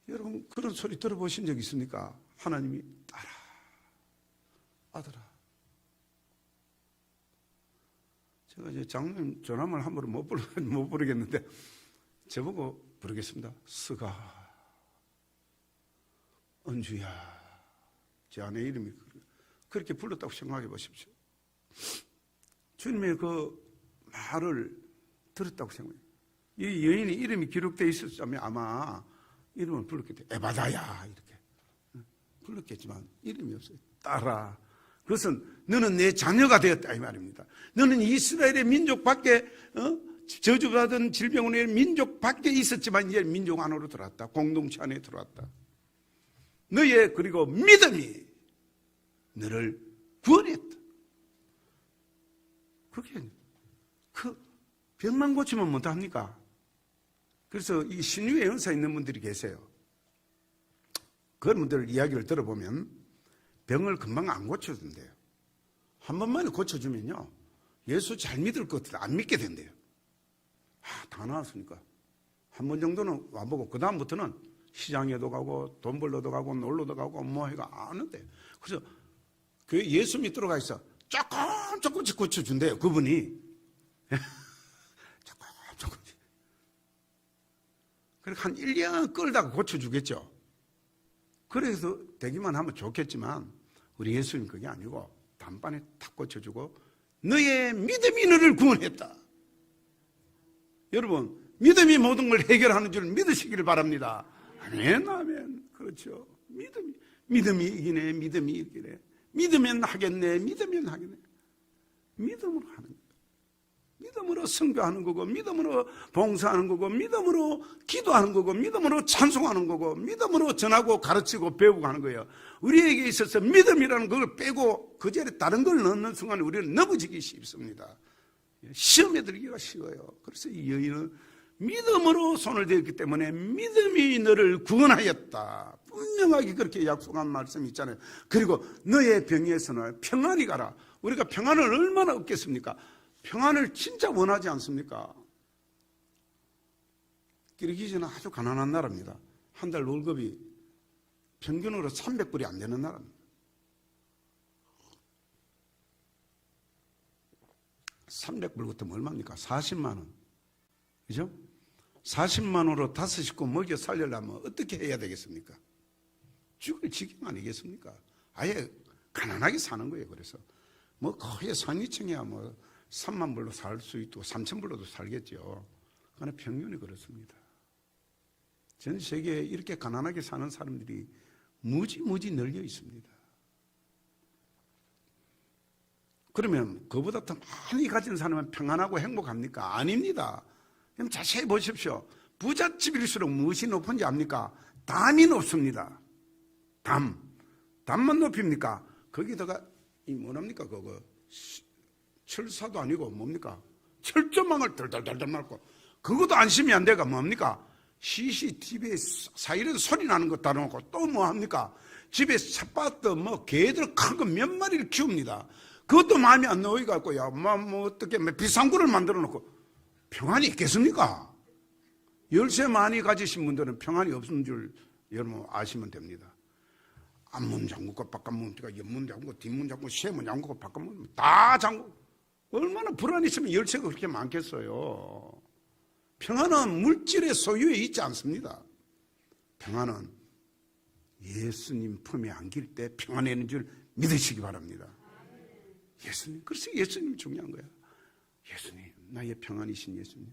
여러분 그런 소리 들어보신 적 있습니까? 하나님이 딸아 아들아. 제가 이제 장로님 전함을 함부로 못 부르겠는데 저보고 부르겠습니다. 스가 은주야. 제 아내 이름이 그렇게 불렀다고 생각해 보십시오. 주님의 그 말을 들었다고 생각해요. 이 여인이 이름이 기록되어 있었다면 아마 이름을 불렀겠죠. 에바다야 이렇게 불렀겠지만 이름이 없어요. 딸아. 그것은 너는 내 자녀가 되었다 이 말입니다. 너는 이스라엘의 민족 밖에 저주받은 질병의 민족 밖에 있었지만 이제 민족 안으로 들어왔다. 공동체 안에 들어왔다. 너의 그리고 믿음이 너를 구원했다. 그게 그 병만 고치면 못합니까? 그래서 이 신유의 은사 있는 분들이 계세요. 그런 분들 이야기를 들어보면 병을 금방 안 고쳐준대요. 한 번만에 고쳐주면요 예수 잘 믿을 것 같아도 안 믿게 된대요. 다 나왔으니까 한 번 정도는 와보고 그 다음부터는 시장에도 가고 돈 벌러도 가고 놀러도 가고 뭐 해가 안 한대요. 그래서 교회 예수 믿도록 가있어 조금씩 고쳐준대요, 그분이. 조금씩. 그렇게 한 1년 끌다가 고쳐주겠죠. 그래서 되기만 하면 좋겠지만 우리 예수님 그게 아니고 단번에 탁 고쳐주고 너의 믿음이 너를 구원했다. 여러분, 믿음이 모든 걸 해결하는 줄 믿으시기를 바랍니다. 아멘, 아멘. 그렇죠. 믿음이 이기네, 믿음이 이기네. 믿으면 하겠네, 믿으면 하겠네. 믿음으로 하는 거예요. 믿음으로 선교하는 거고, 믿음으로 봉사하는 거고, 믿음으로 기도하는 거고, 믿음으로 찬송하는 거고, 믿음으로 전하고 가르치고 배우고 하는 거예요. 우리에게 있어서 믿음이라는 걸 빼고 그 자리에 다른 걸 넣는 순간 우리는 넘어지기 쉽습니다. 시험에 들기가 쉬워요. 그래서 이 여인은 믿음으로 손을 대었기 때문에 믿음이 너를 구원하였다. 분명하게 그렇게 약속한 말씀이 있잖아요. 그리고 너의 병에서는 평안히 가라. 우리가 평안을 얼마나 얻겠습니까? 평안을 진짜 원하지 않습니까? 기르기즈는 아주 가난한 나라입니다. 한 달 월급이 평균으로 300불이 안 되는 나라입니다. 300불부터 얼마입니까? 40만 원. 그죠? 40만 원으로 5식구 먹여 살려려면 어떻게 해야 되겠습니까? 죽을 지경 아니겠습니까? 아예 가난하게 사는 거예요. 그래서 뭐 거의 상위층이야 뭐 3만 불로 살 수 있고 3천 불로도 살겠죠. 그러나 평균이 그렇습니다. 전 세계에 이렇게 가난하게 사는 사람들이 무지 널려 있습니다. 그러면 그보다 더 많이 가진 사람은 평안하고 행복합니까? 아닙니다. 그럼 자세히 보십시오. 부잣집일수록 무엇이 높은지 압니까? 담이 높습니다. 담만 높입니까? 거기다가 이 뭐랍니까? 그거 철사도 아니고 뭡니까? 철조망을 덜덜덜덜 말고 그것도 안심이 안 돼가 뭡니까? CCTV에 사이렌 소리 나는 거 따라놓고 또 뭐 합니까? 집에 삿바트 뭐 개들 큰 거 몇 마리를 키웁니다. 그것도 마음에 안 놓이갖고 야 뭐 어떻게 비싼 거를 만들어 놓고 평안이 있겠습니까? 열쇠 많이 가지신 분들은 평안이 없는 줄 여러분 아시면 됩니다. 앞문 잠그고 바깥문 옆문 잠그고 뒷문 잠그고 쇠문 잠그고 바깥문 다 잠그고 얼마나 불안이 있으면 열쇠가 그렇게 많겠어요. 평안은 물질의 소유에 있지 않습니다. 평안은 예수님 품에 안길 때 평안해는 줄 믿으시기 바랍니다. 예수님, 그래서 예수님이 중요한 거야. 예수님, 나의 평안이신 예수님.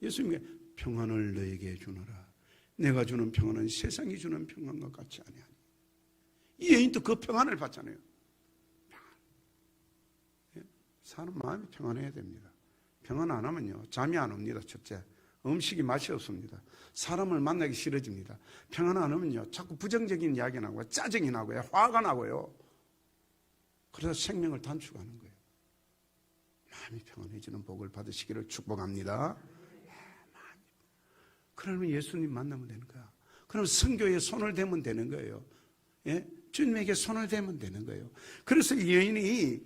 예수님이 평안을 너에게 주노라. 내가 주는 평안은 세상이 주는 평안과 같지 아니하니. 이 여인도 그 평안을 받잖아요. 사람 마음이 평안해야 됩니다. 평안 안 하면요 잠이 안 옵니다. 첫째, 음식이 맛이 없습니다. 사람을 만나기 싫어집니다. 평안 안 하면요 자꾸 부정적인 이야기 나고요, 짜증이 나고요, 화가 나고요. 그래서 생명을 단축하는 거예요. 마음이 평안해지는 복을 받으시기를 축복합니다. 그러면 예수님 만나면 되는 거야. 그럼 선교에 손을 대면 되는 거예요. 예? 주님에게 손을 대면 되는 거예요. 그래서 이 여인이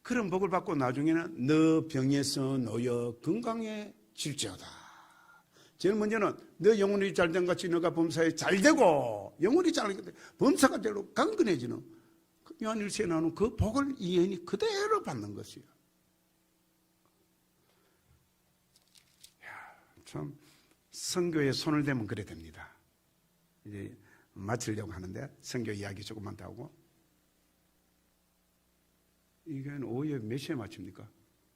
그런 복을 받고 나중에는 너 병에서 놓여 건강해질지어다. 제일 먼저는 너 영혼이 잘된 같이 너가 범사에 잘되고 영혼이 잘되고 범사가 되고 강건해지는 그 요한일서에 나오는 그 복을 이 여인이 그대로 받는 것이에요. 참 선교에 손을 대면 그래 됩니다. 이제 마치려고 하는데 선교 이야기 조금만 더 하고. 이건 오후에 몇 시에 마칩니까?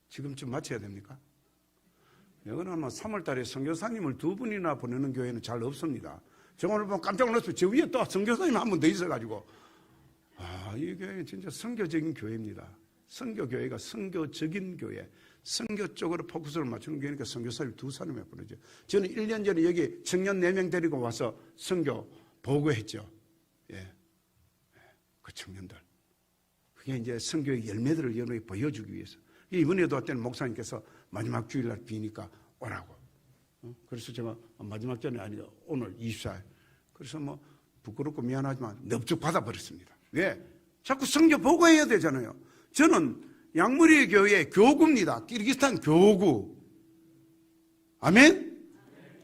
지금쯤 마쳐야 됩니까? 이거는 아마 3월 달에 선교사님을 2분이나 보내는 교회는 잘 없습니다. 제가 오늘 보면 깜짝 놀랐어요. 저 위에 또 선교사님 한 분 더 있어가지고. 이 교회는 진짜 선교적인 교회입니다. 선교교회가 선교적인 교회. 선교 쪽으로 포커스를 맞추는 교회니까 선교사를 2사람에 보내죠. 저는 1년 전에 여기 청년 4명 데리고 와서 선교 보고했죠. 예. 그 청년들. 그게 이제 선교의 열매들을 여러분에게 보여주기 위해서. 이번에도 어떤 목사님께서 마지막 주일날 비니까 오라고. 그래서 제가 마지막 전에 아니죠. 오늘 24일. 그래서 뭐 부끄럽고 미안하지만 넙죽 받아버렸습니다. 왜? 자꾸 선교 보고해야 되잖아요. 저는 양무리 교회 교구입니다. 키르기스탄 교구. 아멘?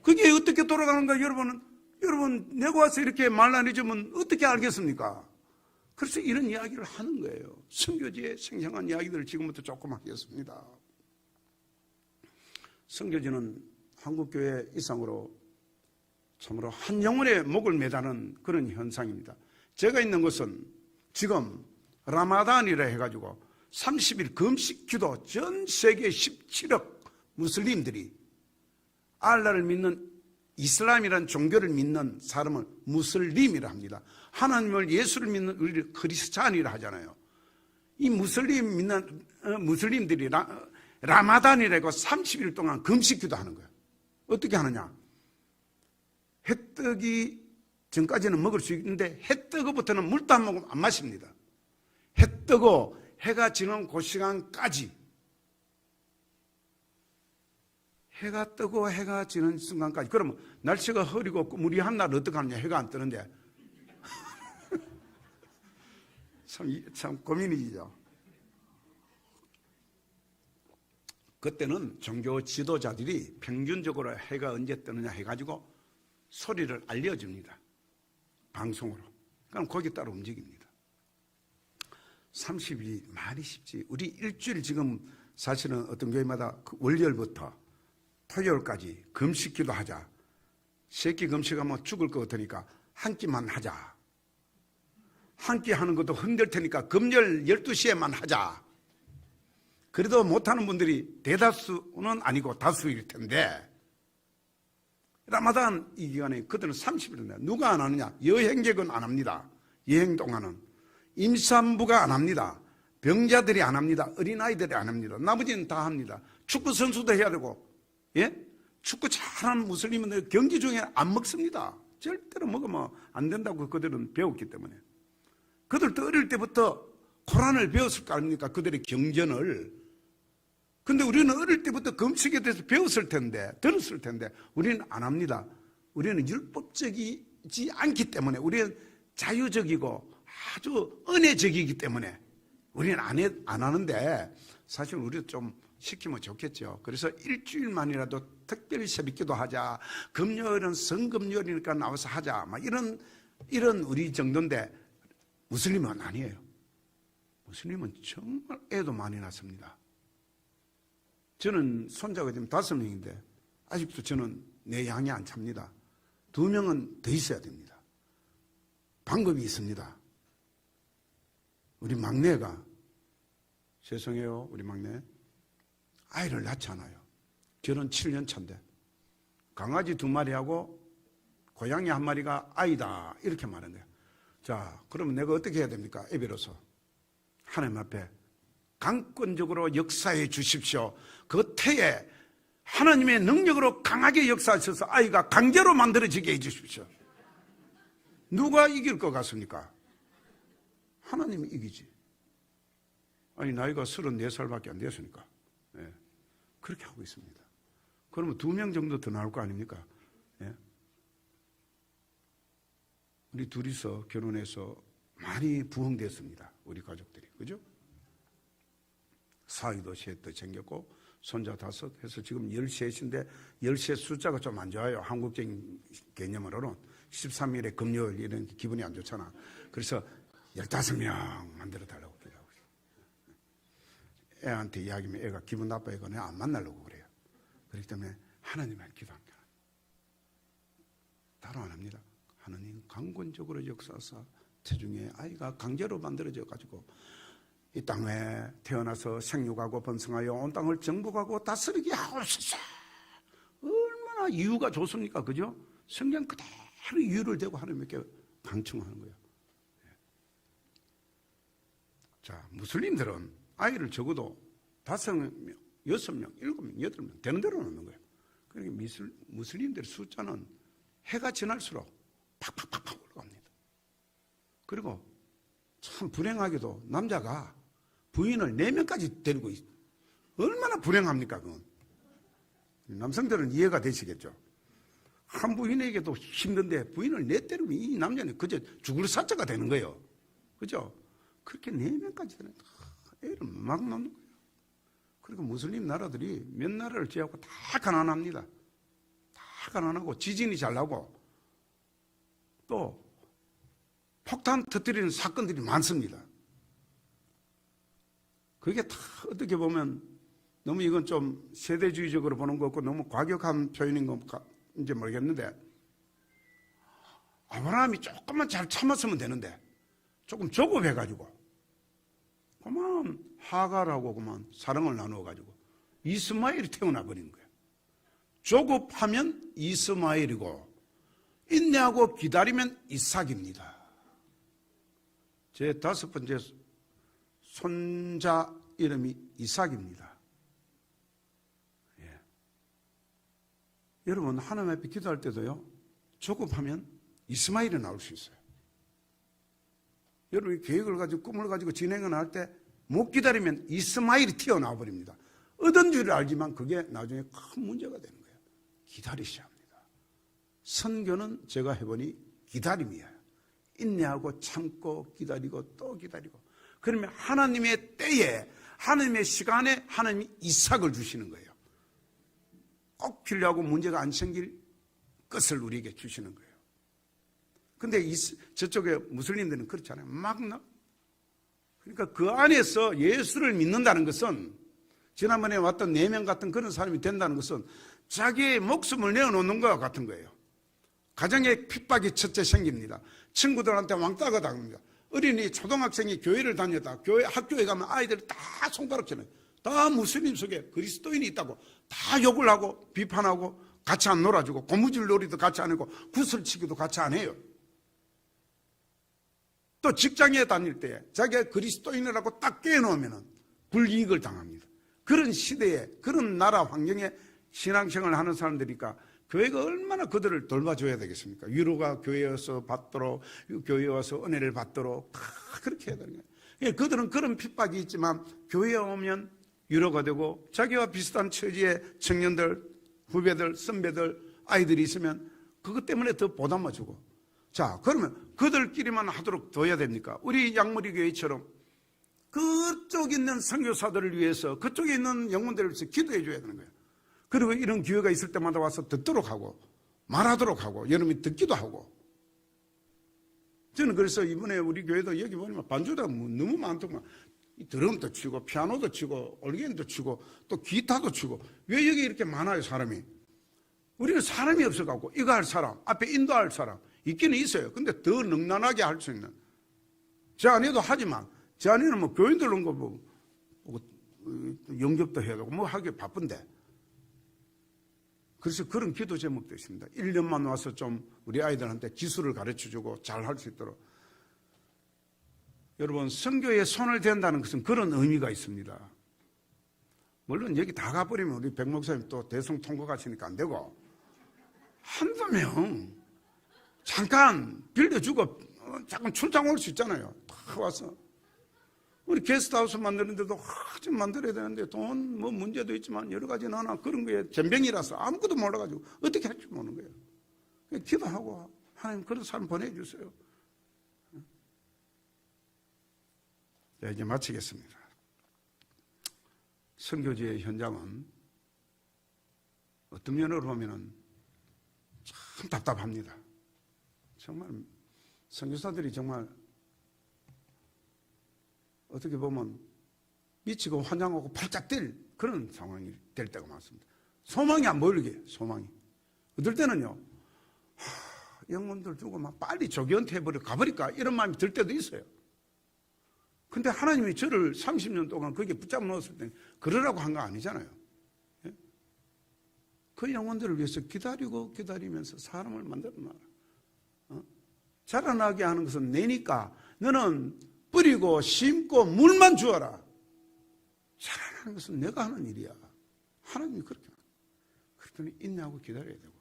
그게 어떻게 돌아가는가 여러분 내가 와서 이렇게 말 안 해주면 어떻게 알겠습니까? 그래서 이런 이야기를 하는 거예요. 선교지의 생생한 이야기들을 지금부터 조금 하겠습니다. 선교지는 한국교회 이상으로 참으로 한 영혼의 목을 매다는 그런 현상입니다. 제가 있는 곳은 지금 라마단이라 해가지고 30일 금식 기도, 전 세계 17억 무슬림들이 알라를 믿는 이슬람이라는 종교를 믿는 사람을 무슬림이라 합니다. 하나님을, 예수를 믿는 우리를 크리스찬이라 하잖아요. 이 무슬림 믿는 무슬림들이 라마단이라고 30일 동안 금식 기도하는 거예요. 어떻게 하느냐? 해 뜨기 전까지는 먹을 수 있는데 해 뜨고부터는 물도 안 마십니다. 해 뜨고 해가 지는 그 시간까지, 해가 뜨고 해가 지는 순간까지. 그러면 날씨가 흐리고 무리한 날 어떻게 하느냐? 해가 안 뜨는데 참 고민이죠. 그때는 종교 지도자들이 평균적으로 해가 언제 뜨느냐 해가지고 소리를 알려줍니다. 방송으로. 그럼 거기에 따라 움직입니다. 30일이 말이 쉽지. 우리 일주일 지금 사실은 어떤 교회마다 월요일부터 토요일까지 금식기도 하자. 세끼 금식하면 죽을 것 같으니까 한 끼만 하자. 한 끼 하는 것도 힘들 테니까 금요일 12시에만 하자. 그래도 못하는 분들이 대다수는 아니고 다수일 텐데, 라마단 이 기간에 그들은 30일인데 누가 안 하느냐? 여행객은 안 합니다. 여행 동안은 임산부가 안 합니다. 병자들이 안 합니다. 어린아이들이 안 합니다. 나머지는 다 합니다. 축구 선수도 해야 되고, 예? 축구 잘하는 무슬림은 경기 중에 안 먹습니다. 절대로 먹으면 안 된다고 그들은 배웠기 때문에. 그들도 어릴 때부터 코란을 배웠을 거 아닙니까? 그들의 경전을. 근데 우리는 어릴 때부터 금식에 대해서 배웠을 텐데, 들었을 텐데, 우리는 안 합니다. 우리는 율법적이지 않기 때문에, 우리는 자유적이고 아주 은혜적이기 때문에 우리는 안 하는데, 사실 우리도 좀 시키면 좋겠죠. 그래서 일주일만이라도 특별히 새벽기도 하자. 금요일은 성금요일이니까 나와서 하자. 막 이런 우리 정도인데, 무슬림은 아니에요. 무슬림은 정말 애도 많이 낳습니다. 저는 손자가 지금 5명인데 아직도 저는 내 양이 안 찹니다. 2명은 더 있어야 됩니다. 방법이 있습니다. 우리 막내가, 죄송해요, 우리 막내 아이를 낳잖아요. 결혼 7년 차인데 강아지 2마리하고 고양이 1마리가 아이다 이렇게 말하는 거예요. 자, 그러면 내가 어떻게 해야 됩니까? 애비로서 하나님 앞에 강권적으로 역사해 주십시오. 그 태에 하나님의 능력으로 강하게 역사하셔서 아이가 강제로 만들어지게 해 주십시오. 누가 이길 것 같습니까? 하나님이 이기지. 아니, 나이가 34살밖에 안 됐으니까. 예. 그렇게 하고 있습니다. 그러면 2명 정도 더 나올 거 아닙니까? 예. 우리 둘이서 결혼해서 많이 부흥됐습니다. 우리 가족들이. 그죠? 사위도 셋도 챙겼고 손자 5 해서 지금 13인데 13 숫자가 좀 안 좋아요. 한국적인 개념으로는 13일에 금요일 이런 기분이 안 좋잖아. 그래서 15명 만들어 달라고 기도하고 있어요. 애한테 이야기하면 애가 기분 나빠해서 내가 안 만나려고 그래요. 그렇기 때문에 하나님을 기도합니다. 따로 안 합니다. 하나님 강권적으로 역사하사 태중에 아이가 강제로 만들어져 가지고 이 땅에 태어나서 생육하고 번성하여 온 땅을 정복하고 다스리게 하옵소서. 얼마나 이유가 좋습니까? 그죠? 성경 그대로 이유를 대고 하나님께 방청하는 거예요. 자, 무슬림들은 아이를 적어도 5명, 6명, 7명, 8명 되는 대로 넣는 거예요. 그러니까 무슬림들의 숫자는 해가 지날수록 팍팍팍팍 올라갑니다. 그리고 참 불행하게도 남자가 부인을 4명까지 데리고 있어요. 얼마나 불행합니까, 그건? 남성들은 이해가 되시겠죠? 한 부인에게도 힘든데 부인을 4 데리고 이 남자는 그저 죽을 사자가 되는 거예요. 그죠? 그렇게 4명까지 되는 애를 막 낳는 거예요. 그리고 무슬림 나라들이 몇 나라를 제하고 다 가난합니다. 다 가난하고 지진이 잘 나고 또 폭탄 터뜨리는 사건들이 많습니다. 그게 다 어떻게 보면 너무 이건 좀 세대주의적으로 보는 것 같고 너무 과격한 표현인 건지 모르겠는데, 아브라함이 조금만 잘 참았으면 되는데 조금 조급해가지고 그만 하갈하고 그만 사랑을 나누어가지고 이스마엘이 태어나 버린 거예요. 조급하면 이스마엘이고 인내하고 기다리면 이삭입니다. 제 5번째 손자 이름이 이삭입니다. 예. 여러분 하나님 앞에 기도할 때도요, 조급하면 이스마엘이 나올 수 있어요. 여러분이 계획을 가지고 꿈을 가지고 진행을 할 때 못 기다리면 이스마엘이 튀어나와 버립니다. 얻은 줄 알지만 그게 나중에 큰 문제가 되는 거예요. 기다리셔야 합니다. 선교는 제가 해보니 기다림이에요. 인내하고 참고 기다리고 또 기다리고, 그러면 하나님의 때에 하나님의 시간에 하나님이 이삭을 주시는 거예요. 꼭 필요하고 문제가 안 생길 것을 우리에게 주시는 거예요. 근데 저쪽에 무슬림들은 그렇잖아요. 그러니까 그 안에서 예수를 믿는다는 것은, 지난번에 왔던 4명 같은 그런 사람이 된다는 것은 자기의 목숨을 내어놓는 것과 같은 거예요. 가정에 핍박이 첫째 생깁니다. 친구들한테 왕따가 당합니다. 어린이 초등학생이 교회를 다녔다. 학교에 가면 아이들이 다 손가락 쳐요. 다 무슬림 속에 그리스도인이 있다고 다 욕을 하고 비판하고 같이 안 놀아주고 고무줄 놀이도 같이 안 하고 구슬치기도 같이 안 해요. 또 직장에 다닐 때 자기가 그리스도인이라고 딱 깨놓으면 불이익을 당합니다. 그런 시대에, 그런 나라 환경에 신앙생활을 하는 사람들이니까 교회가 얼마나 그들을 돌봐줘야 되겠습니까? 위로가 교회에 와서 받도록, 교회에 와서 은혜를 받도록 다 그렇게 해야 되는 거예요. 그들은 그런 핍박이 있지만 교회에 오면 위로가 되고, 자기와 비슷한 처지의 청년들, 후배들, 선배들, 아이들이 있으면 그것 때문에 더 보담아주고. 자, 그러면 그들끼리만 하도록 둬야 됩니까? 우리 양무리 교회처럼 그쪽 있는 선교사들을 위해서, 그쪽에 있는 영혼들을 위해서 기도해 줘야 되는 거예요. 그리고 이런 기회가 있을 때마다 와서 듣도록 하고 말하도록 하고 여러분이 듣기도 하고. 저는 그래서 이번에 우리 교회도 여기 보면 반주가 너무 많더만. 드럼도 치고 피아노도 치고 올겐도 치고 또 기타도 치고. 왜 여기 이렇게 많아요, 사람이? 우리는 사람이 없어갖고 이거 할 사람, 앞에 인도할 사람 있기는 있어요. 근데 더 능란하게 할 수 있는, 제 아내도 하지만 제 아내는 뭐 교인들 온 거 뭐 영접도 해야 되고 뭐 하기 바쁜데. 그래서 그런 기도 제목도 있습니다. 1년만 와서 좀 우리 아이들한테 기술을 가르쳐주고 잘 할 수 있도록. 여러분, 선교에 손을 댄다는 것은 그런 의미가 있습니다. 물론 여기 다 가버리면 우리 백 목사님 또 대성 통곡하시니까 안 되고, 한두 명 잠깐 빌려주고 잠깐 출장 올 수 있잖아요. 다 와서. 우리 게스트하우스 만드는데도 좀 만들어야 되는데 돈 뭐 문제도 있지만 여러 가지는 하나 그런 거에 전병이라서 아무것도 몰라가지고 어떻게 할지 모르는 거예요. 그냥 기도하고 하나님 그런 사람 보내주세요. 자, 이제 마치겠습니다. 선교지의 현장은 어떤 면으로 보면은 참 답답합니다. 정말 선교사들이 정말 어떻게 보면 미치고 환장하고 팔짝 뛸 그런 상황이 될 때가 많습니다. 소망이 안 보이게, 소망이. 어떨 때는요, 영혼들 두고 막 빨리 조기은퇴해버려 가버릴까 이런 마음이 들 때도 있어요. 근데 하나님이 저를 30년 동안 거기에 붙잡아 놓았을 때 그러라고 한 거 아니잖아요. 예? 그 영혼들을 위해서 기다리고 기다리면서 사람을 만들어놔라. 자라나게 하는 것은 내니까 너는 뿌리고 심고 물만 주어라. 자라나는 것은 내가 하는 일이야. 하나님이 그렇게 합니다. 그랬더니 인내하고 기다려야 되고,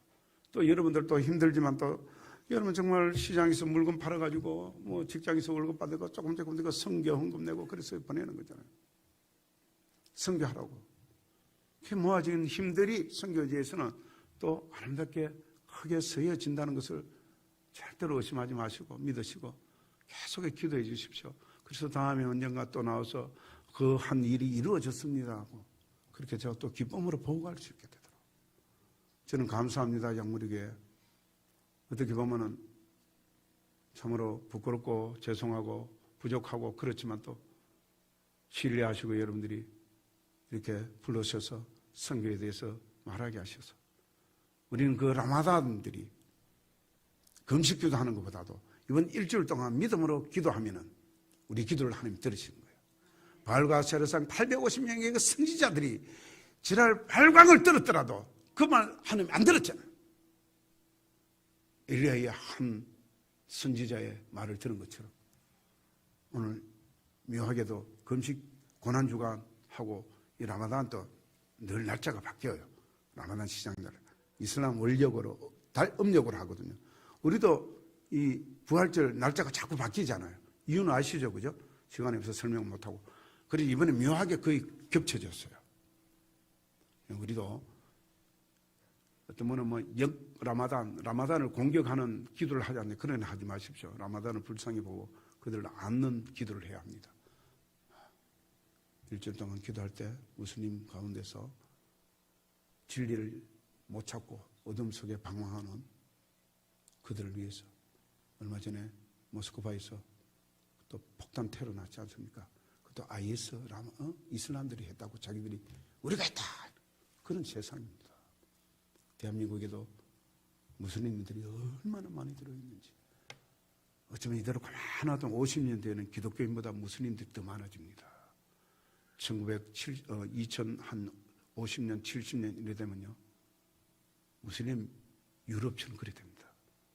또 여러분들 또 힘들지만 또 여러분 정말 시장에서 물건 팔아가지고 뭐 직장에서 월급 받고 조금 되고 선교 헌금 내고 그래서 보내는 거잖아요. 선교하라고. 이렇게 모아진 힘들이 선교지에서는 또 아름답게 크게 서여진다는 것을 절대로 의심하지 마시고 믿으시고 계속 기도해 주십시오. 그래서 다음에 언젠가 또 나와서 그 한 일이 이루어졌습니다 하고 그렇게 제가 또 기쁨으로 보고할 수 있게 되도록 저는 감사합니다. 양무리교회 어떻게 보면은 참으로 부끄럽고 죄송하고 부족하고 그렇지만 또 신뢰하시고 여러분들이 이렇게 불러셔서 선교에 대해서 말하게 하셔서 우리는 그 라마단들이 금식기도 하는 것보다도 이번 일주일 동안 믿음으로 기도하면은 우리 기도를 하나님 들으시는 거예요. 바알과 세르상 850명의 그 선지자들이 지랄 발광을 들었더라도 그 말 하나님 안 들었잖아요. 엘리야의 한 선지자의 말을 들은 것처럼 오늘 묘하게도 금식 고난주간하고 이 라마단도 늘 날짜가 바뀌어요. 라마단 시장날 이슬람 월력으로 달 음력으로 하거든요. 우리도 이 부활절 날짜가 자꾸 바뀌잖아요. 이유는 아시죠, 그죠? 시간이 없어서 설명 못하고. 그래서 이번에 묘하게 거의 겹쳐졌어요. 우리도 어떤 분은 라마단을 공격하는 기도를 하지 않는데 그런 하지 마십시오. 라마단을 불쌍히 보고 그들을 안는 기도를 해야 합니다. 일주일 동안 기도할 때 무슬림 가운데서 진리를 못 찾고 어둠 속에 방황하는 그들을 위해서 얼마 전에 모스크바에서 또 폭탄 테러 났지 않습니까? 그것도 IS 이슬람들이 했다고 자기들이 우리가 했다 그런 세상입니다. 대한민국에도 무슬림들이 얼마나 많이 들어있는지 어쩌면 이대로 가만히 50년 뒤에는 기독교인보다 무슬림들이 더 많아집니다. 2050년 70년 이래 되면요 무슬림 유럽처럼 그래 됩니다.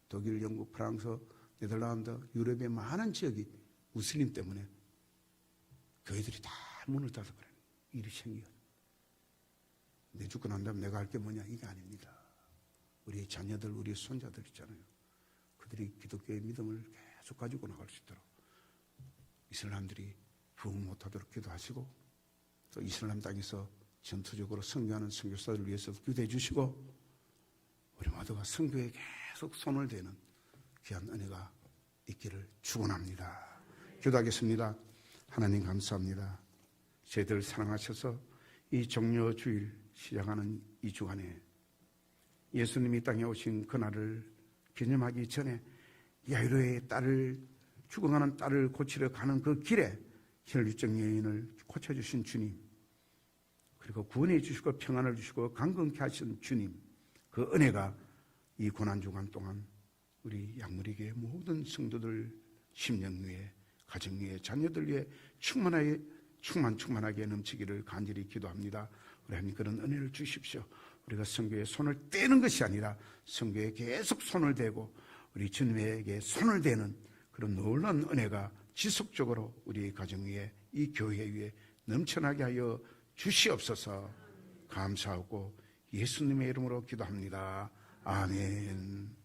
독일, 영국, 프랑스, 네덜란드, 유럽의 많은 지역이 무슬림 때문에 교회들이 다 문을 닫아버려요. 일이 생겨요. 내 죽고 난 다음에 내가 할 게 뭐냐 이게 아닙니다. 우리 자녀들, 우리 손자들 있잖아요. 그들이 기독교의 믿음을 계속 가지고 나갈 수 있도록 이슬람들이 부흥 못하도록 기도하시고 또 이슬람 땅에서 전투적으로 선교하는 선교사들을 위해서 기도해 주시고 우리 모두가 선교에 계속 손을 대는 귀한 은혜가 있기를 축원합니다. 기도하겠습니다. 하나님 감사합니다. 저희들 사랑하셔서 이 종려주일 시작하는 이 주간에 예수님이 땅에 오신 그날을 기념하기 전에 야이로의 딸을 죽어가는 딸을 고치러 가는 그 길에 혈류증 여인을 고쳐주신 주님, 그리고 구원해 주시고 평안을 주시고 강건케 하신 주님, 그 은혜가 이 고난주간 동안 우리 양무리교회 모든 성도들 10년 후에 가정 위에 자녀들 위에 충만하게 넘치기를 간절히 기도합니다. 우리 하나님 그런 은혜를 주십시오. 우리가 선교에 손을 떼는 것이 아니라 선교에 계속 손을 대고 우리 주님에게 손을 대는 그런 놀라운 은혜가 지속적으로 우리 가정 위에 이 교회 위에 넘쳐나게 하여 주시옵소서. 감사하고 예수님의 이름으로 기도합니다. 아멘.